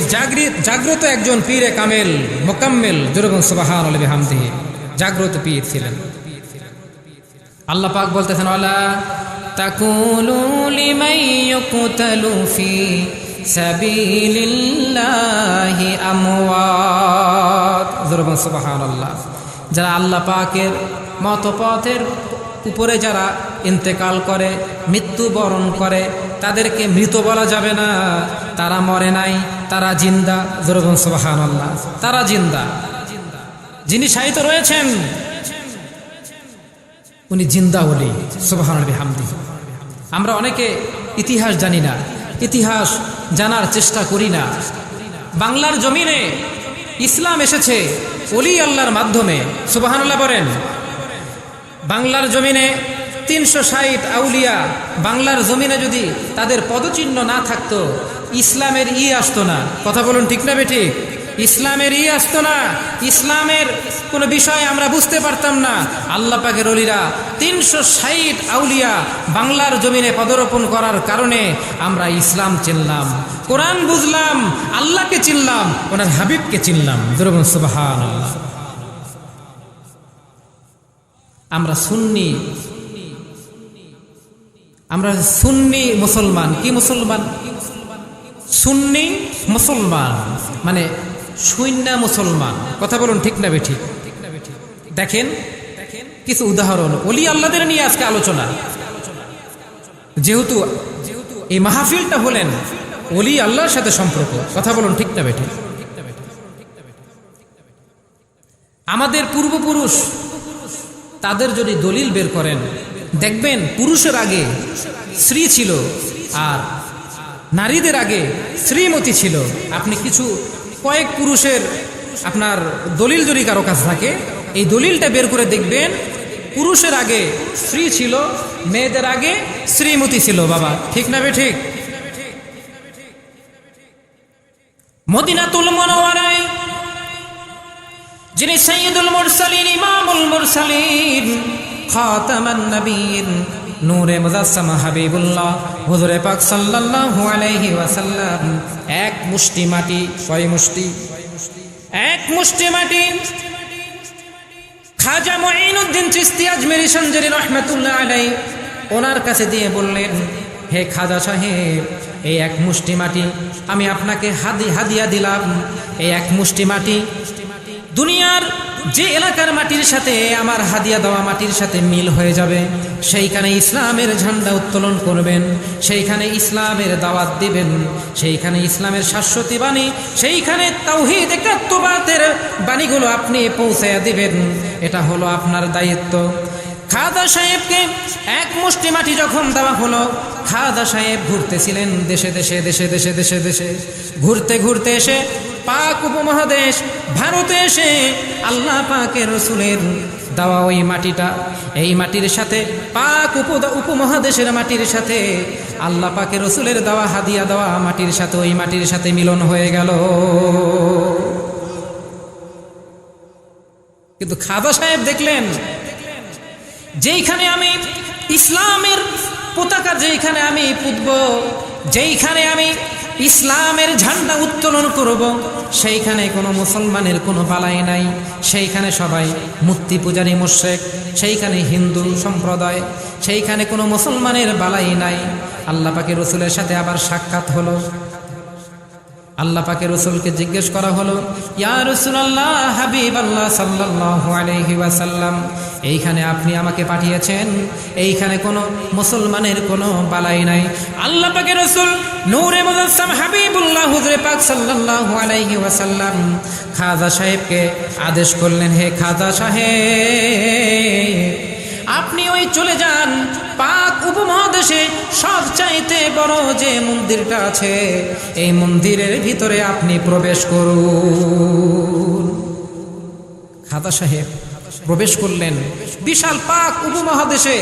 A: জাগ্রত একজন পীরে কামেল মোকাম্মেল, যেরকম সুবহানাল্লাহি বিহামদিহি, জাগ্রত পীর ছিলেন। আল্লাহ পাক বলতেছেন, ওয়ালা তাকুলু লিমান ইয়াকতালু ফি সাবিলিল্লাহি আমওয়াত, যেরকম সুবহানাল্লাহ। যারা আল্লাহ পাকের মতপথের উপরে যারা ইন্তেকাল করে, মৃত্যুবরণ করে, তাদেরকে মৃত বলা যাবে না, তারা মরে নাই, তারা জিন্দা। যেরকম সুবহানাল্লাহ, তারা জিন্দা। যিনি শায়িত রয়েছেন উনি জিন্দা ওলি। সুবহানাল্লাহি বিহামদিহি। আমরা অনেকে ইতিহাস জানি না, ইতিহাস জানার চেষ্টা করি না। বাংলার জমিনে ইসলাম এসেছে ওলি আল্লাহর মাধ্যমে। সুবহানাল্লাহ বলেন। বাংলার জমিনে 360 আউলিয়া, বাংলার জমিনে যদি তাদের পদচিহ্ন না থাকতো, ইসলামের আসতো না। কথা বলুন, ঠিক না বেঠিক? ইসলামের আসতো না, ইসলামের কোনো বিষয় আমরা বুঝতে পারতাম না। আল্লাহ পাকের ওলিরা 360 আউলিয়া বাংলার জমিনে পদার্পণ করার কারণে আমরা ইসলাম চিনলাম, কোরআন বুঝলাম, আল্লাহকে চিনলাম, ওনার হাবিবকে চিনলাম। সুবহানাল্লাহ। আমরা সুন্নি মুসলমান। কি মুসলমান? সুন্নি মুসলমান মানে শূন্য মুসলমান। কথা বলুন ঠিক না বেঠিক? দেখেন কিছু উদাহরণ ওলি আল্লাহদের নিয়ে আজকে আলোচনা। যেহেতু এই মাহফিলটা হলেন ওলি আল্লাহর সাথে সম্পর্ক। কথা বলুন ঠিক না বেঠিক? আমাদের পূর্বপুরুষ তাদের যদি দলিল বের করেন দেখবেন পুরুষের আগে স্ত্রী ছিল আর নারীদের আগে শ্রীমতী ছিল। আপনি কিছু কয়েক পুরুষের আপনার দলিল যদি কারো কাছে থাকে এই দলিলটা বের করে দেখবেন পুরুষের আগে স্ত্রী ছিল, মেয়েদের আগে শ্রীমতী ছিল। বাবা ঠিক না বেঠিক? মদিনাতুল মুনাওয়ারায় যিনি সাইয়্যিদুল মুরসালিন, ইমামুল মুরসালিন, খাতামান নবীন, নূরে মুজাসসাম হাবিবুল্লাহ হুজুরে পাক সাল্লাল্লাহু আলাইহি ওয়াসাল্লাম এক মুষ্টি মাটি, কয় মুষ্টি? এক মুষ্টি মাটি খাজা মুঈনুদ্দিন চিশতি আজমেরী সঞ্জরি রাহমাতুল্লাহ আলাইহি ওনার কাছে দিয়ে বললেন, হে খাজা সাহেব, এই এক মুষ্টি মাটি আমি আপনাকে হাদিয়া দিলাম। এই এক মুষ্টি মাটি দুনিয়ার যে এলাকার মাটির সাথে আমার হাদিয়া দেওয়া মাটির সাথে মিল হয়ে যাবে, সেইখানে ইসলামের ঝান্ডা উত্তোলন করবেন, সেইখানে ইসলামের দাওয়াত দিবেন, সেইখানে ইসলামের শাশ্বতী বাণী, সেইখানে তাওহীদ একাত্মবাদের বাণীগুলো আপনি পৌঁছায়া দিবেন। এটা হলো আপনার দায়িত্ব। খাজা সাহেবকে এক মুষ্টি মাটি যখন দেওয়া হলো, খাজা সাহেব ঘুরতেছিলেন দেশে দেশে দেশে দেশে দেশে দেশে ঘুরতে ঘুরতে এসে পাক উপমহাদেশ ভারতে এসে আল্লাহ পাকের রসুলের দেওয়া ওই মাটিটা, এই মাটির সাথে পাক উপমহাদেশের মাটির সাথে আল্লাহ পাকের রসুলের দেওয়া হাদিয়া দেওয়া মাটির সাথে ওই মাটির সাথে মিলন হয়ে গেল। কিন্তু খাজা সাহেব দেখলেন যেইখানে আমি ইসলামের পতাকা যেইখানে আমি পুতব, যেইখানে আমি ইসলামের ঝান্ডা উত্তোলন করব, সেইখানে কোনো মুসলমানের কোনো বালাই নাই, সেইখানে সবাই মূর্তি পূজারী মুশরিক, সেইখানে হিন্দু সম্প্রদায়, সেইখানে কোনো মুসলমানের বালাই নাই। আল্লাহ পাকের রসুলের সাথে আবার সাক্ষাৎ হলো। আল্লাহ পাকের রসুলকে জিজ্ঞেস করা হলো, ইয়া রাসূলুল্লাহ, হাবিবাল্লাহ সাল্লাল্লাহু আলাইহি ওয়াসাল্লাম, এইখানে আপনি আমাকে পাঠিয়েছেন, এইখানে কোনো মুসলমানের কোনো বালাই নাই। আল্লাহ পাকের রসুল নূরে মুজাসসাম হাবিবুল্লাহ হুজুরে পাক সাল্লাল্লাহু আলাইহি ওয়াসাল্লাম খাজা সাহেবকে আদেশ করলেন, হে খাজা সাহেব, আপনি ওই চলে যান পাক উপমহাদেশে সবচাইতে বড় যে মন্দিরটা আছে এই মন্দিরের ভিতরে আপনি প্রবেশ করুন। খাজা সাহেব প্রবেশ করলেন বিশাল পাক উপমহাদেশে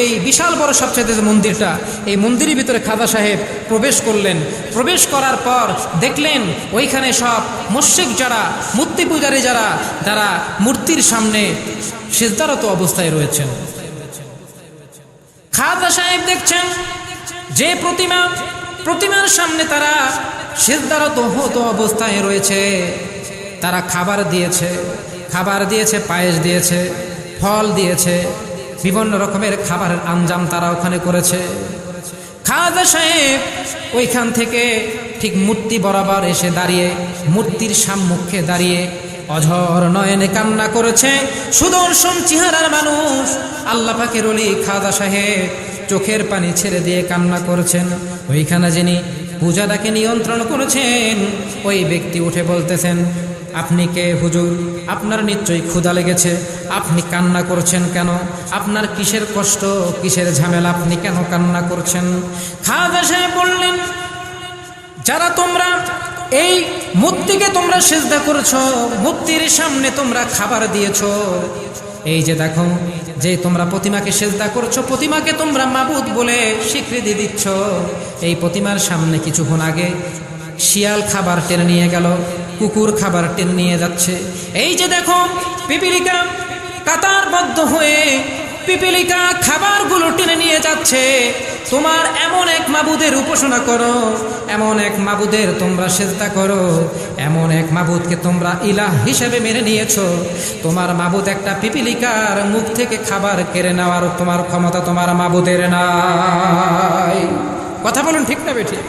A: এই বিশাল বড় সবচাইতে যে মন্দিরটা, এই মন্দিরের ভিতরে খাজা সাহেব প্রবেশ করলেন। প্রবেশ করার পর দেখলেন ওইখানে সব মুশরিক যারা, মূর্তি পূজারী যারা, তারা মূর্তির সামনে সিজদারত অবস্থায় রয়েছেন। খাজা সাহেব দেখছেন যে প্রতিমার সামনে তারা সিজদারত অবস্থায় রয়েছে, তারা খাবার দিয়েছে, পায়েস দিয়েছে, ফল দিয়েছে, বিভিন্ন রকমের খাবারের আঞ্জাম তারা ওখানে করেছে। খাজা সাহেব ওইখান থেকে ঠিক মূর্তি বরাবর এসে দাঁড়িয়ে মূর্তির সম্মুখে দাঁড়িয়ে অঝর নয়নে কান্না করেছে। সুদর্শন চেহারার মানুষ আল্লাহ পাকের ওলি খাজা সাহেব চোখের পানি ছেড়ে দিয়ে কান্না করেছেন। ওইখানে যিনি পূজাটাকে নিয়ন্ত্রণ করেছেন ওই ব্যক্তি উঠে বলতেছেন, আপনি কে হুজুর? আপনার নিশ্চয়ই ক্ষুধা লেগেছে, আপনি কান্না করছেন কেন? আপনার কিসের কষ্ট, কিসের ঝামেলা, আপনি কেন কান্না করছেন? খাজা সাহেব বললেন, যারা তোমরা এই মূর্তিকে তোমরা সিজদা করেছো, মূর্তির সামনে তোমরা খাবার দিয়েছো, এই যে দেখো যে তোমরা প্রতিমাকে সিজদা করছো, প্রতিমাকে তোমরা মাবুদ বলে স্বীকৃতি দিচ্ছ, এই প্রতিমার সামনে কিছুক্ষণ আগে শিয়াল খাবার টেনে নিয়ে গেল, কুকুর খাবার টেনে নিয়ে যাচ্ছে। এই যে দেখো পিপিলিকা কাতারবদ্ধ হয়ে পিপিলিকা খাবারগুলো টেনে নিয়ে যাচ্ছে। তোমার এমন এক মাবুদের উপাসনা করো, এমন এক মাবুদের তোমরা সিজদা করো, এমন এক মাবুদকে তোমরা ইলাহ হিসেবে মেনে নিয়েছো। তোমার মাবুদ একটা পিপিলিকার মুখ থেকে খাবার কেড়ে নেওয়ার তোমার ক্ষমতা তোমার মাবুদের নাই। কথা বলুন ঠিক না বেঠিক?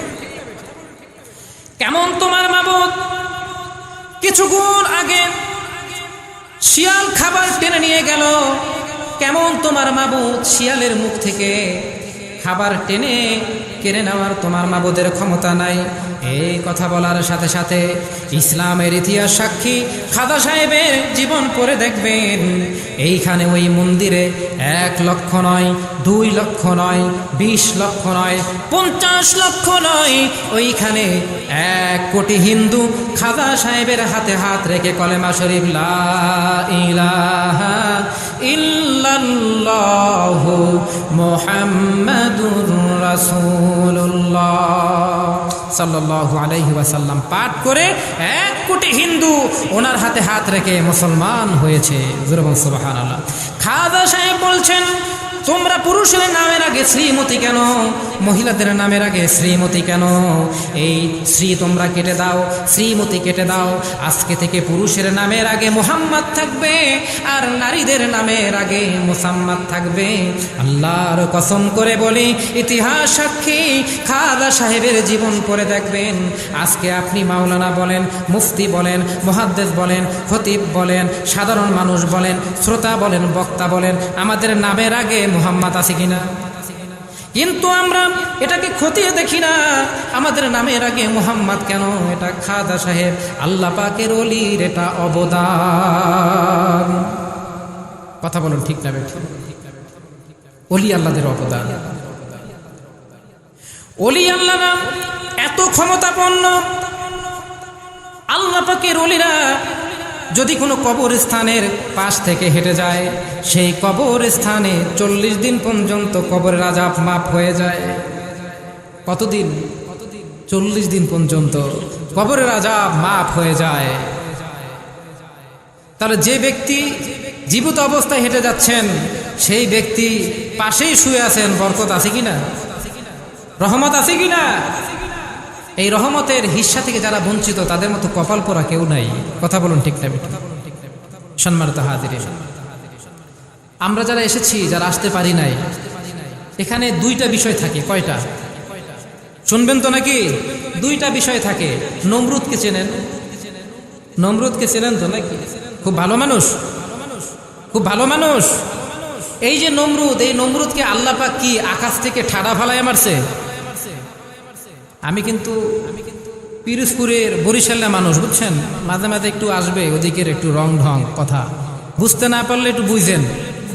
A: কেমন তোমার মাবুদ? কিছুক্ষণ আগে শিয়াল খাবার টেনে নিয়ে গেল। কেমন তোমার মাবুদ শিয়ালের মুখ থেকে খাবার টেনে কেড়ে নেওয়ার তোমার মাবুদের ক্ষমতা নাই। এই কথা বলার সাথে সাথে ইসলামের ইতিহাস সাক্ষী খাজা সাহেবের জীবন পড়ে দেখবেন, এইখানে ওই মন্দিরে 1 লক্ষ নয়, 2 লক্ষ নয়, 20 লক্ষ নয়, 50 লক্ষ নয়, ওইখানে 1 কোটি হিন্দু খাজা সাহেবের হাতে হাত রেখে কলেমা শরীফ লা ইলাহা ইল্লাল্লাহু মুহাম্মাদুর রাসূলুল্লাহ সাল্লাল্লাহু আলাইহি ওয়াসাল্লাম পাঠ করে 1 কোটি হিন্দু ওনার হাতে হাত রেখে মুসলমান হয়েছে। সুবহানাল্লাহ। খাজা সাহেব বলছেন, তোমরা পুরুষের নামের আগে শ্রীমতী কেন, মহিলাদের নামের আগে শ্রীমতী কেন? এই শ্রী তোমরা কেটে দাও, শ্রীমতী কেটে দাও। আজকে থেকে পুরুষের নামের আগে মুহাম্মদ থাকবে আর নারীদের নামের আগে মুসাম্মাদ থাকবে। আল্লাহর কসম করে বলি, ইতিহাস সাক্ষী খাজা সাহেবের জীবন পড়ে দেখবেন। আজকে আপনি মাওলানা বলেন, মুফতি বলেন, মুহাদ্দিস বলেন, খতিব বলেন, সাধারণ মানুষ বলেন, শ্রোতা বলেন, বক্তা বলেন, আমাদের নামের আগে মুহাম্মদ আছে কিনা? কিন্তু আমরা এটাকে খতিয়ে দেখি না, আমাদের নামের আগে মুহাম্মদ কেন? এটা খাজা সাহেব আল্লাহ পাকের ওলির এটা অবদান। কথা বলুন ঠিক না বেঠিক? ওলি আল্লাহদের অবদান। ওলি আল্লাহরা এত ক্ষমতাপন্ন, আল্লাহ পাকের ওলিরা যদি কোনো কবরস্থানের পাশ থেকে হেঁটে যায়, সেই কবরস্থানে 40 দিন পর্যন্ত কবরের আযাব মাফ হয়ে যায়। কতদিন? 40 দিন পর্যন্ত কবরের আযাব মাফ হয়ে যায়। তাহলে যে ব্যক্তি জীবিত অবস্থায় হেঁটে যাচ্ছেন, সেই ব্যক্তি পাশেই শুয়ে আছেন, বরকত আছে কিনা? রহমত আছে কিনা? এই রহমতের হিস্সা থেকে যারা বঞ্চিত, তাদের মতো কপাল পোড়া কেউ নাই। কথা বলুন ঠিক না বেঠিক? সম্মানিত হাজিরিন, আমরা যারা এসেছি, যারা আসতে পারি নাই, এখানে 2টা বিষয় থাকে। কয়টা? শুনবেন তো নাকি? 2টা বিষয় থাকে। নমরুদকে চেনেন? নমরুদকে চেনেন তো নাকি? খুব ভালো মানুষ, খুব ভালো মানুষ। এই যে নমরুদ, এই নমরুদকে আল্লাহ পাক কি আকাশ থেকে ঠাডা ফালায় মারছে? আমি কিন্তু পিরোজপুরের বরিশালের মানুষ, বুঝছেন? মাঝে মাঝে একটু আসবে ওদিকের একটু রং ঢং কথা, বুঝতে না পারলে একটু বুঝেন,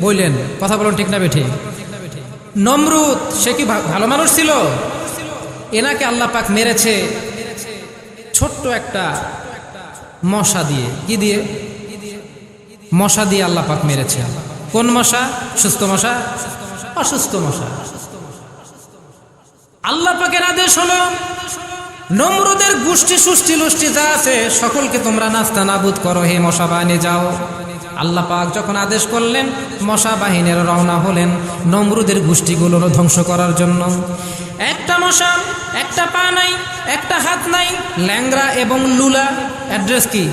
A: বললেন। কথা বলুন ঠিক না বেঠিক? নমরুদ সে কি ভালো মানুষ ছিল? এনাকে আল্লাহ পাক মেরেছে ছোট্ট একটা মশা দিয়ে। কি দিয়ে? মশা দিয়ে আল্লাহ পাক মেরেছে। কোন মশা? সুস্থ মশা? অসুস্থ মশা? আল্লাহ পাকের আদেশ হলো, নমরুদের গোষ্ঠী সুষ্টি লুষ্টি যা আছে সকলকে তোমরা নাস্তা নাবুদ করো, হে মশা বাহিনী যাও। আল্লাহ পাক যখন আদেশ করলেন, মশা বাহিনীর রওনা হলেন নমরুদের গোষ্ঠীগুলোর ধ্বংস করার জন্য। একটা মশা, একটা পা নাই, একটা হাত নাই, ল্যাংরা এবং লুলা। অ্যাড্রেস কি?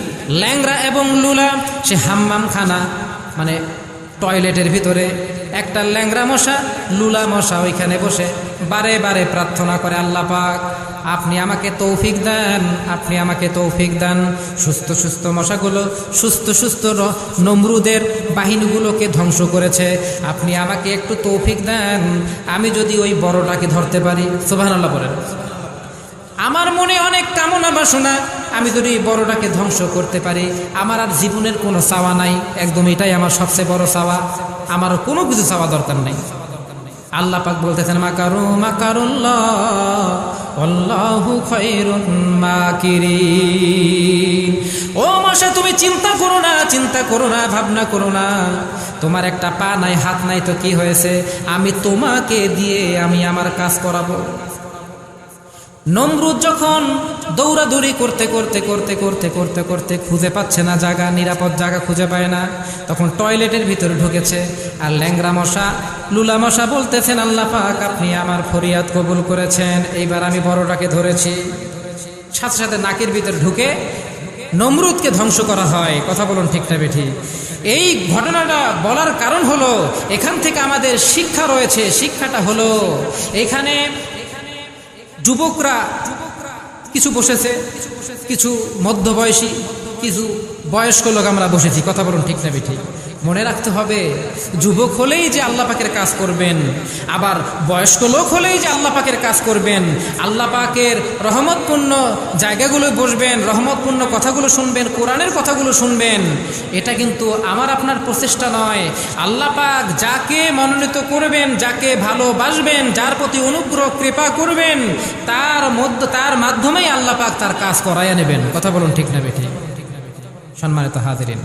A: ল্যাংরা এবং লুলা। সে হাম্মামখানা মানে টয়লেটের ভিতরে একটা ল্যাংরা মশা, লুলা মশা ওইখানে বসে বারে বারে প্রার্থনা করে, আল্লাহ পাক আপনি আমাকে তৌফিক দেন, আপনি আমাকে তৌফিক দেন। সুস্থ সুস্থ মশাগুলো সুস্থ সুস্থ নমরুদের বাহিনীগুলোকে ধ্বংস করেছে, আপনি আমাকে একটু তৌফিক দেন, আমি যদি ওই বড়টাকে ধরতে পারি। সুবহানাল্লাহ বলেন। আমার মনে অনেক কামনা বাসনা, আমি যদি বড়টাকে ধ্বংস করতে পারি, আমার আর জীবনের কোনো চাওয়া নাই, একদম এটাই আমার সবচেয়ে বড় চাওয়া, আমার কোনো কিছু চাওয়া দরকার নেই। আল্লাহ পাক বলতেছেন, মাকারু মাকারুল্লাহ আল্লাহু খায়রুল মাকিরিন। ও মশা, তুমি চিন্তা করো না, চিন্তা করো না, ভাবনা করো না। তোমার একটা পা নাই, হাত নাই, তো কি হয়েছে? আমি তোমাকে দিয়ে আমি আমার কাজ করাবো। নমরুদ যখন দৌড়াদৌড়ি করতে করতে করতে করতে করতে করতে খুঁজে পাচ্ছে না জায়গা, নিরাপদ জায়গা খুঁজে পায় না, তখন টয়লেটের ভিতরে ঢুকেছে। আর ল্যাংরা মশা, লুলা মশা বলতেছেন, আল্লাহ পাক আপনি আমার ফরিয়াদ কবুল করেছেন, এইবার আমি বড়টাকে ধরেছি। সাথে সাথে নাকের ভিতরে ঢুকে নমরুদকে ধ্বংস করা হয়। কথা বলুন ঠিক না বেঠিক? এই ঘটনাটা বলার কারণ হলো, এখান থেকে আমাদের শিক্ষা রয়েছে। শিক্ষাটা হলো, এখানে যুবকরা কিছু বসেছে, কিছু মধ্যবয়সী, কিছু বয়স্ক লোক আমরা বসেছি, কথা বলুন ঠিক না ঠিক? মনে রাখতে হবে, যুবক হলেই যে আল্লাহ পাকের কাজ করবেন, আবার বয়স্ক লোক হলেই যে আল্লাহ পাকের কাজ করবেন, আল্লাহ পাকের রহমতপূর্ণ জায়গাগুলো বসবেন, রহমতপূর্ণ কথাগুলো শুনবেন, কোরআনের কথাগুলো শুনবেন, এটা কিন্তু আমার আপনার প্রচেষ্টা নয়। আল্লাহ পাক যাকে মনোনীত করবেন, যাকে ভালোবাসবেন, যার প্রতি অনুগ্রহ কৃপা করবেন, তার মাধ্যমেই আল্লাহ পাক তার কাজ করাইয়া নেবেন। কথা বলুন ঠিক না বেঠিক? সম্মানিত হাজিরিন,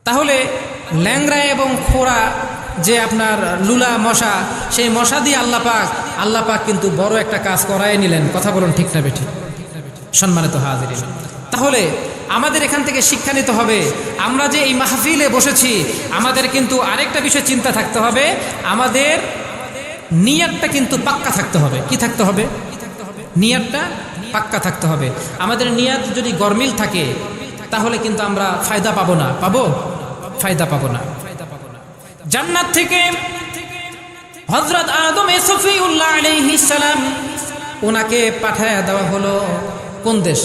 A: তাহলে ল্যাংড়া এবং খোড়া যে আপনার লুলা মশা, সেই মশা দিয়ে আল্লাহ পাক কিন্তু বড় একটা কাজ করায় নিলেন। কথা বলুন ঠিক না বেঠিক? সম্মানিত হাজিরিন, তাহলে আমাদের এখান থেকে শিক্ষা নিতে হবে। আমরা যে এই মাহফিলে বসেছি, আমাদের কিন্তু আরেকটা বিষয় চিন্তা থাকতে হবে, আমাদের নিয়তটা কিন্তু পাক্কা থাকতে হবে। কি থাকতে হবে? নিয়তটা পাক্কা থাকতে হবে। আমাদের নিয়ত যদি গরমিল থাকে, তাহলে কিন্তু আমরা ফায়দা পাবো না। ফায়দা পাবো না। জান্নাত থেকে হযরত আদম সফিউল্লাহ আলাইহিস সালাম, ওনাকে পাঠিয়ে দেওয়া হলো কোন দেশ?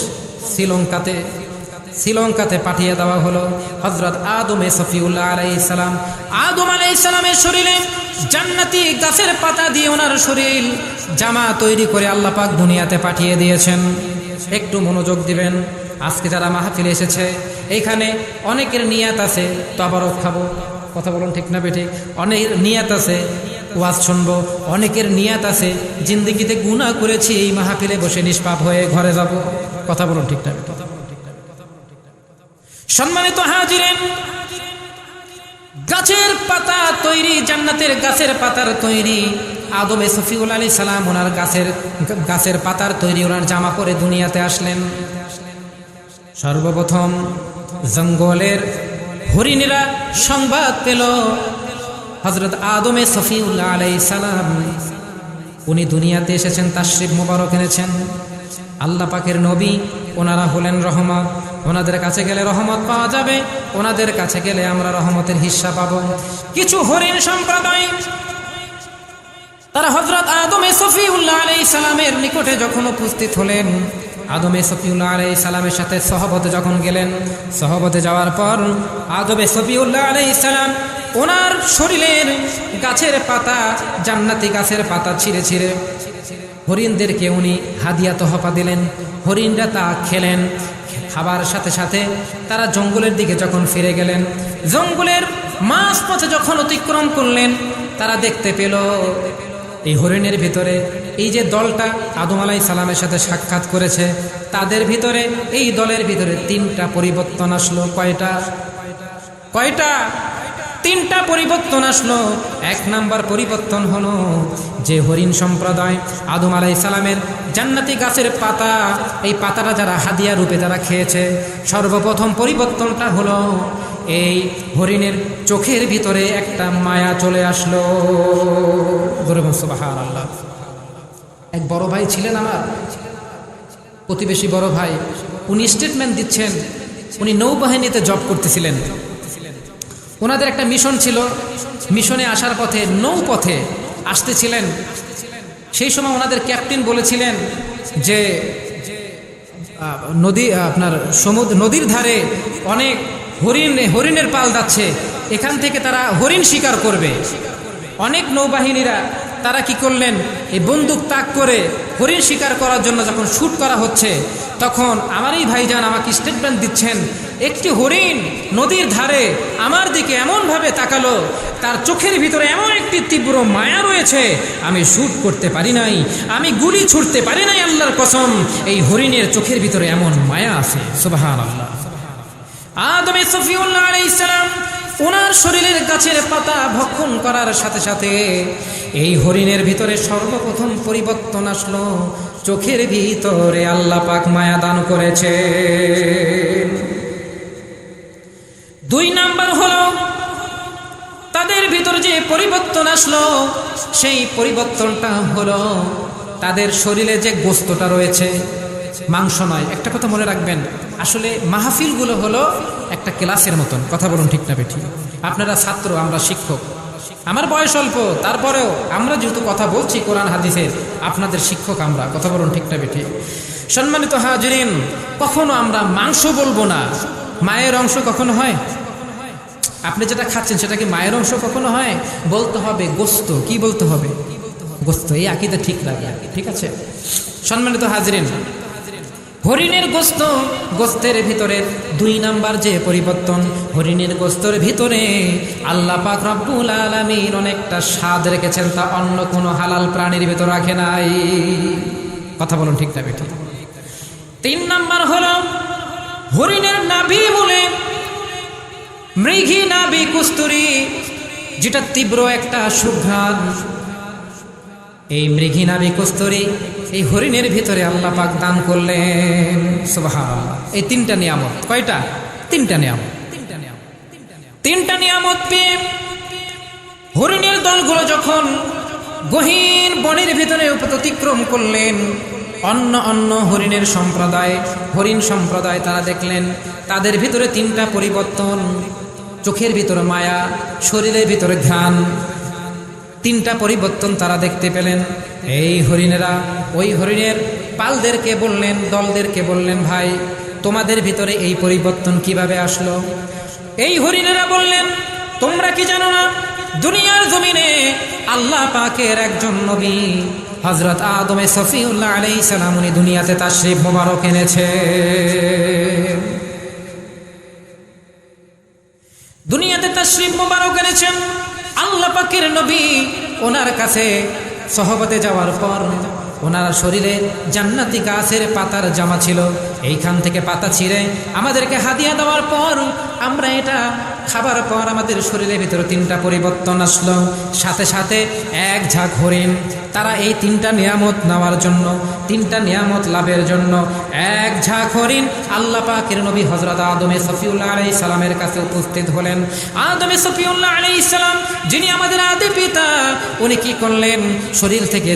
A: শ্রীলঙ্কাতে পাঠিয়ে দেওয়া হলো হযরত আদম সফিউল্লাহ আলাইহিস সালাম। আদম আলাইহিস সালামের শরীরে জান্নাতি গাছের পাতা দিয়ে ওনার শরীর জামা তৈরি করে আল্লাহ পাক দুনিয়াতে পাঠিয়ে দিয়েছেন। একটু মনোযোগ দিবেন। আজকে যারা মাহফিলে এসেছে, এইখানে অনেকের নিয়াত আছে তবারক খাবো। কথা বলুন ঠিক না বেঠিক? অনেকের নিয়াত আছে ওয়াজ শুনবো, অনেকের নিয়াত আছে জিন্দেগিতে গুনাহ করেছি, এই মাহফিলে বসে নিষ্পাপ হয়ে ঘরে যাব। কথা বলুন ঠিক না বেঠিক? সম্মানিত হাজিরিন, গাছের পাতা তৈরি, জান্নাতের গাছের পাতার তৈরি, আদম সফিউল্লাহ আলাইহিস সালাম ওনার গাছের পাতার তৈরি ওনার জামা পরে দুনিয়াতে আসলেন। সর্বপ্রথম জঙ্গলের হরিণেরা সংবাদ পেল হযরত আদম সফিউল্লাহ আলাইহিস সালাম উনি দুনিয়াতে এসেছেন, তাশরিফ মুবারক এনেছেন। আল্লাহ পাকের নবী, ওনারা হলেন রহমত। ওনাদের কাছে গেলে রহমত পাওয়া যাবে, ওনাদের কাছে গেলে আমরা রহমতের হিস্সা পাবো। কিছু হরিণ সম্প্রদায় তারা হযরত আদম সফিউল্লাহ আলাইহিস সালামের নিকটে যখন উপস্থিত হলেন, আদম সফিউল্লাহ আলাইহিস সালামের সাথে সহবতে যখন গেলেন, সহবতে যাওয়ার পর আদম সফিউল্লাহ আলাইহিস সালাম ওনার শরীরের গাছের পাতা, জান্নাতি গাছের পাতা ছিঁড়ে ছিঁড়ে হরিণদেরকে উনি হাদিয়া তোহফা দিলেন। হরিণরা তা খেলেন। খাবার সাথে সাথে তারা জঙ্গলের দিকে যখন ফিরে গেলেন, জঙ্গলের মাঝপথে যখন অতিক্রম করলেন, তারা দেখতে পেল এই হরিণের ভিতরে এই যে দলটা আদম আলাইহিস সালামের সাথে সাক্ষাৎ করেছে, তাদের ভিতরে, এই দলের ভিতরে 3টা পরিবর্তন আসলো। কয়টা? 3টা পরিবর্তন আসলো। 1 নাম্বার পরিবর্তন হলো, যে হরিণ সম্প্রদায় আদম আলাইহিস সালামের জান্নাতি গাছের পাতা, এই পাতাটা যারা হাদিয়া রূপে যারা খেয়েছে, সর্বপ্রথম পরিবর্তনটা হলো এই হরিণের চোখের ভিতরে একটা মায়া চলে আসলো। সুবহানাল্লাহ। এক বড় ভাই ছিলেন আমার, প্রতিবেশী বড় ভাই, উনি স্টেটমেন্ট দিচ্ছেন, উনি নৌবাহিনীতে জব করতেছিলেন। ওনাদের একটা মিশন ছিল, মিশনে আসার পথে নৌপথে আসতেছিলেন। সেই সময় ওনাদের ক্যাপ্টেন বলেছিলেন যে নদীর ধারে অনেক হরিণের পাল যাচ্ছে, এখান থেকে তারা হরিণ শিকার করবে। অনেক নৌবাহিনীরা তারা কি করলেন, এই বন্দুক তাক করে হরিণ শিকার করার জন্য যখন শুট করা হচ্ছে, তখন আমার এই ভাইজান আমাকে স্টেটমেন্ট দিচ্ছেন, একটি হরিণ নদীর ধারে আমার দিকে এমনভাবে তাকালো, তার চোখের ভিতরে এমন একটি তীব্র মায়া রয়েছে, আমি শুট করতে পারি নাই, আমি গুলি ছুটতে পারি নাই, আল্লাহর কসম এই হরিণের চোখের ভিতরে এমন মায়া আছে। সুবহানাল্লাহ। আদম সফিউল্লাহ আলাইহিস সালাম ওনার শরীরের গাছের পাতা ভক্ষণ করার সাথে সাথে এই হরিণের ভিতরে সর্বপ্রথম পরিবর্তন আসলো, চোখের ভিতরে আল্লাহ পাক মায়া দান করেছে। 2 নাম্বার হলো, তাদের ভিতরে যে পরিবর্তন আসলো, সেই পরিবর্তনটা হলো তাদের শরীরে যে গোস্তটা রয়েছে, মাংস নয়। একটা কথা মনে রাখবেন, আসলে মাহফিলগুলো হলো একটা ক্লাসের মতন। কথা বলুন ঠিক না বেঠিক? আপনারা ছাত্র, আমরা শিক্ষক। আমার বয়স অল্প, তারপরেও আমরা যেহেতু কথা বলছি কোরআন হাদিসের, আপনাদের শিক্ষক আমরা। কথা বলুন ঠিক না বেঠিক? সম্মানিত হাজিরিন, কখনো আমরা মাংস বলবো না, মায়ের অংশ কখনো হয়? আপনি যেটা খাচ্ছেন সেটা কি মায়ের অংশ কখনো হয়? বলতে হবে গোস্ত। কি বলতে হবে? গোস্ত। এই আকীদা ঠিক লাগে, ঠিক আছে? সম্মানিত হাজিরিন, হরিণের গোস্ত, গোস্তের ভিতরে 2 নাম্বার যে পরিবর্তন, হরিণের গোস্তের ভিতরে আল্লাহ পাক রব্বুল আলামিন অনেকটা স্বাদ রেখেছেন, তা অন্য কোনো হালাল প্রাণীর ভিতর রাখে নাই। কথা বলুন ঠিক না বেঠিক? 3 নাম্বার হলো হরিণের নাভি বলে মৃগী নাভি কস্তুরী, যেটা তীব্র একটা সুঘ্রাণ। এই মৃগী নাভি কস্তুরী এই হরিণের ভিতরে আল্লাহ পাক দান করলেন। সুবহানাল্লাহ। এই 3টা নিয়ামত। কয়টা? 3টা নিয়ামত। 3টা নিয়ামত পেয়ে হরিণের দলগুলো যখন গহীন বনের ভিতরে অতিক্রম করলেন, অন্য হরিণের সম্প্রদায়, হরিণ সম্প্রদায়, তারা দেখলেন তাদের ভিতরে 3টা পরিবর্তন। চোখের ভিতরে মায়া, শরীরের ভিতরে ঘ্রাণ, 3টা পরিবর্তন তারা দেখতে পেলেন। এই হরিণেরা ওই হরিণের পালদেরকে বললেন, দলদেরকে বললেন, ভাই তোমাদের ভিতরে এই পরিবর্তন কিভাবে আসলো? এই হরিণেরা বললেন, তোমরা কি জানো না দুনিয়ার জমিনে আল্লাহ পাকের একজন নবী হযরত আদম সফিউল্লাহ আলাইহিস সালাম উনি দুনিয়াতে তাশরীফ মোবারক এনেছে। দুনিয়াতে তাশরীফ মোবারক এনেছেন আল্লাহ পাকের নবী। ওনার কাছে সহবতে যাওয়ার পর ওনার শরীরে জান্নাতি গাছের পাতার জামা ছিল, এইখান থেকে পাতা ছিঁড়ে আমাদেরকে হাদিয়া দেওয়ার পর আমরা এটা খাবার পর আমাদের শরীরের ভিতরে 3টা পরিবর্তন আসলো। সাথে সাথে এক ঝাঁক হরিণ, তারা এই 3টা নিয়ামত নেওয়ার জন্য, 3টা নিয়ামত লাভের জন্য এক ঝাঁক হরিণ আল্লাহ পাকের নবী হযরত আদম সফিউল্লাহ আলাইহিস সালামের কাছে উপস্থিত হলেন। আদম সফিউল্লাহ আলাইহিস সালাম, যিনি আমাদের আদি পিতা, উনি কি করলেন? শরীর থেকে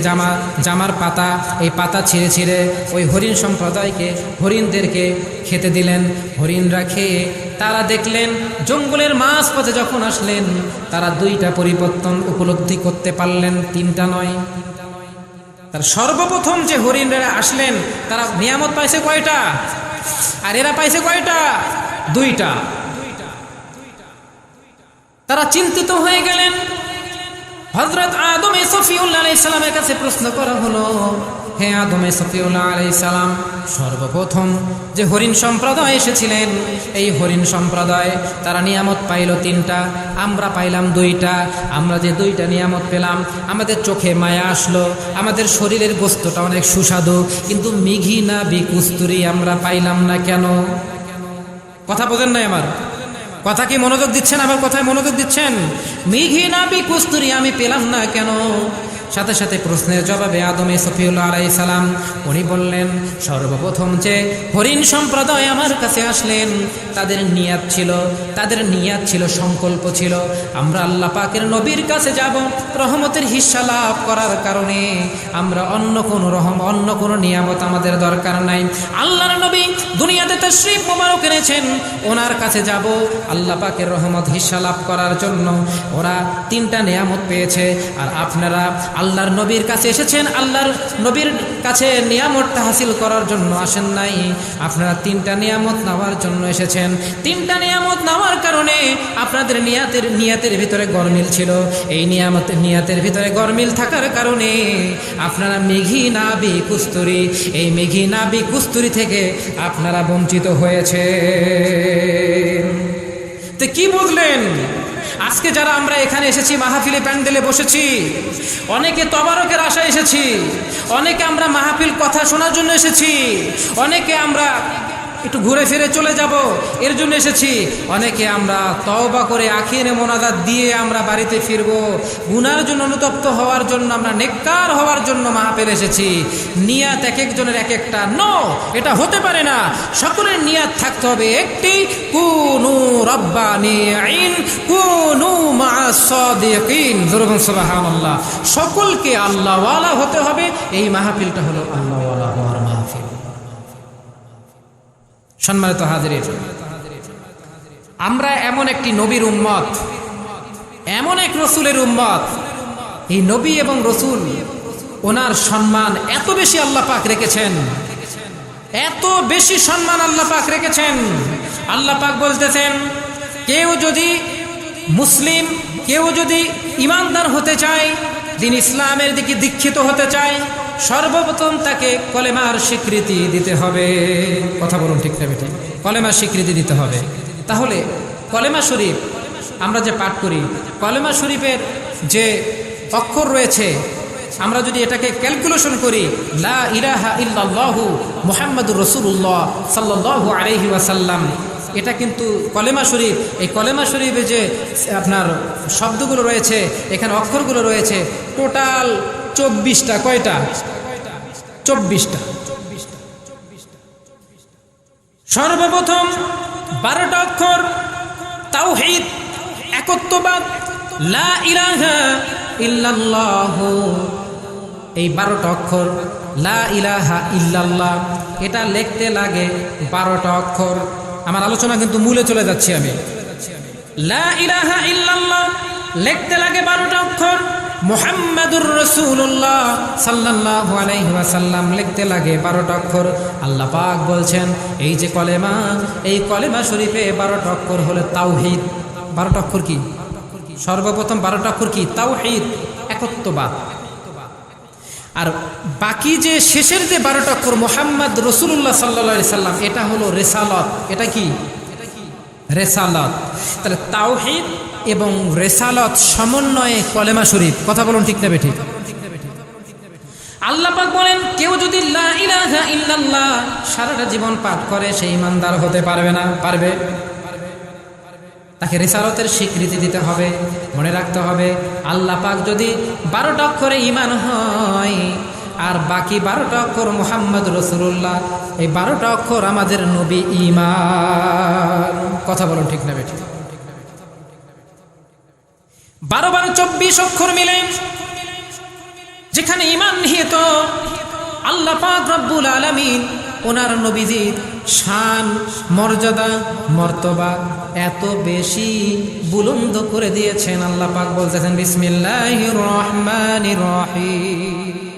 A: জামার পাতা, এই পাতা ছিঁড়ে ছিঁড়ে ওই হরিণ সম্প্রদায়কে, হরিণদেরকে খেতে দিলেন। হরিণরা খেয়ে তারা দেখলেন জঙ্গলের মাঝপথে যখন আসলেন তারা 2টা পরিবর্তন উপলব্ধি করতে পারলেন, 3টা নয়। তার সর্বপ্রথম যে হরিণরা আসলেন তারা নিয়ামত পাইছে কয়টা? আর এরা পাইছে কয়টা? 2টা। তারা চিন্তিত হয়ে গেলেন। হযরত আদম সফিউল্লাহ আলাইহিস সালামের কাছে প্রশ্ন করা হলো, হে আদম সফিউল্লাহ আলাইহিস সালাম, সর্বপ্রথম যে হরিণ সম্প্রদায় এসেছিলেন, এই হরিণ সম্প্রদায় তারা নিয়ামত পাইল 3টা, আমরা পাইলাম 2টা। আমরা যে 2টা নিয়ামত পেলাম, আমাদের চোখে মায়া আসলো, আমাদের শরীরের গোস্তটা অনেক সুস্বাদু, কিন্তু মৃগী নাভি কস্তুরী আমরা পাইলাম না কেন? কথা বোঝেন নাই আমার কথা? কি মনোযোগ দিচ্ছেন? আমার কথায় মনোযোগ দিচ্ছেন? মৃগী নাভি কস্তুরী আমি পেলাম না কেন? সাথে সাথে প্রশ্নের জবাবে আদম সফিউল্লাহ আলাইহিস সালাম উনি বললেন, সর্বপ্রথম যে হরিণ সম্প্রদায় আমার কাছে আসলেন তাদের নিয়াত ছিল, সংকল্প ছিল, আমরা আল্লাহ পাকের নবীর কাছে যাব, রহমতের হিস্সা লাভ করার কারণে আমরা অন্য কোনো নিয়ামত আমাদের দরকার নাই। আল্লাহর নবী দুনিয়াতে তাশরীফ মোবারক এনেছেন, ওনার কাছে যাব আল্লাহ পাকের রহমত হিস্সা লাভ করার জন্য। ওরা 3টা নিয়ামত পেয়েছে, আর আপনারা আল্লাহর নবীর কাছে এসেছেন, আল্লাহর নবীর কাছে নিয়ামতটা হাসিল করার জন্য আসেন নাই, আপনারা 3টা নিয়ামত নেওয়ার জন্য এসেছেন। 3টা নিয়ামত নেওয়ার কারণে আপনাদের নিয়াতের ভিতরে গরমিল ছিল। এই নিয়াতের ভিতরে গরমিল থাকার কারণে আপনারা মৃগী নাভি কস্তুরী, এই মৃগী নাভি কস্তুরী থেকে আপনারা বঞ্চিত হয়েছে। তো কি বুঝলেন? আজকে যারা আমরা এখানে এসেছি, মাহফিলে প্যান্ডেলে বসেছি, অনেকে তবারকের আশায় এসেছি, অনেকে আমরা মাহফিল কথা শোনার জন্য এসেছি, অনেকে আমরা একটু ঘুরে ফিরে চলে যাব এর জন্য এসেছি, অনেকে আমরা তওবা করে আখিরে মোনাজাত দিয়ে আমরা বাড়িতে ফিরব, গুনার জন্য অনুতপ্ত হওয়ার জন্য, আমরা নেককার হওয়ার জন্য মাহফিলে এসেছি। নিয়াত এক একজনের এক একটা। এটা হতে পারে না। সকলের নিয়াত থাকতে হবে একটি, কুনু রাব্বানিয়িন কুনু মা'আস সাদিকিন। সুবহানাল্লাহ। সকলকে আল্লাহওয়ালা হতে হবে। এই মাহফিলটা হলো আল্লাহওয়ালা হওয়ার মাহফিল। সম্মানিত হাজিরিন, আমরা এমন একটি নবীর উম্মত, এমন এক রসুলের উম্মত, এই নবী এবং রসুল ওনার সম্মান এত বেশি আল্লাহ পাক রেখেছেন, এত বেশি সম্মান আল্লাহ পাক রেখেছেন। আল্লাহ পাক বলতেছেন, কেউ যদি মুসলিম, কেউ যদি ইমানদার হতে চায়, দিন ইসলামের দিকে দীক্ষিত হতে চায়, সর্বপ্রথম তাকে কলেমার স্বীকৃতি দিতে হবে। কথা বলুন ঠিক না বেঠিক? কলেমার স্বীকৃতি দিতে হবে। তাহলে কলেমা শরীফ আমরা যে পাঠ করি, কলেমা শরীফের যে অক্ষর রয়েছে, আমরা যদি এটাকে ক্যালকুলেশন করি, লা ইলাহা ইল্লাল্লাহু মুহাম্মাদুর রাসূলুল্লাহ সাল্লাল্লাহু আলাইহি ওয়াসাল্লাম, এটা কিন্তু কলেমা শরীফ। এই কলেমা শরীফে যে আপনার শব্দগুলো রয়েছে, এখানে অক্ষরগুলো রয়েছে, টোটাল 24টা। কয়টা? 24টা। সর্বপ্রথম 12টা অক্ষর তাওহীদ, একত্ববাদ, লা ইলাহা ইল্লাল্লাহু। এই 12টা অক্ষর লা ইলাহা ইল্লাল্লাহ, এটা লিখতে লাগে 12টা অক্ষর। আমার আলোচনা কিন্তু মূলে চলে যাচ্ছি আমি। লা ইলাহা ইল্লাল্লাহ লিখতে লাগে 12টা অক্ষর। মুহাম্মাদুর রাসূলুল্লাহ সাল্লাল্লাহু আলাইহি ওয়াসাল্লাম লিখতে লাগে 12টা অক্ষর। আল্লাহ পাক বলছেন, এই যে কলেমা, এই কলেমা শরীফে 12টা অক্ষর হলো তাওহীদ। 12টা অক্ষর কি? সর্বপ্রথম 12টা অক্ষর কি? তাওহীদ, একত্ববাদ। আর বাকি যে শেষের যে 12টা অক্ষর মুহাম্মদ রাসূলুল্লাহ সাল্লাল্লাহু আলাইহি সাল্লাম, এটা হলো রিসালাত। এটা কি? রিসালাত। তাহলে তাওহীদ এবং রিসালাত সমন্বয়ে কলেমা শরীফ। কথা বলুন ঠিক না বেঠিক? আল্লাহ পাক বলেন, কেউ যদি লা ইলাহা ইল্লাল্লাহ সারাটা জীবন পাঠ করে, সে ইমানদার হতে পারবে না। পারবে? তাকে রিসালাতের স্বীকৃতি দিতে হবে। মনে রাখতে হবে, আল্লাহ পাক যদি 12টা অক্ষরে ঈমান হয়, আর বাকি 12টা অক্ষর মুহাম্মদ রাসূলুল্লাহ, এই 12টা অক্ষর আমাদের নবী ঈমান। কথা বলুন ঠিক না বেঠিক? 12 12 24 অক্ষর মিলে যেখানে ঈমান নিহিত, আল্লাহ পাক রব্বুল আলামিন ওনার নবীজির শান, মর্যাদা, মর্তবা এত বেশি বুলন্দ করে দিয়েছেন। আল্লাহ পাক বলতেছেন, বিসমিল্লাহির রহমানির রহিম।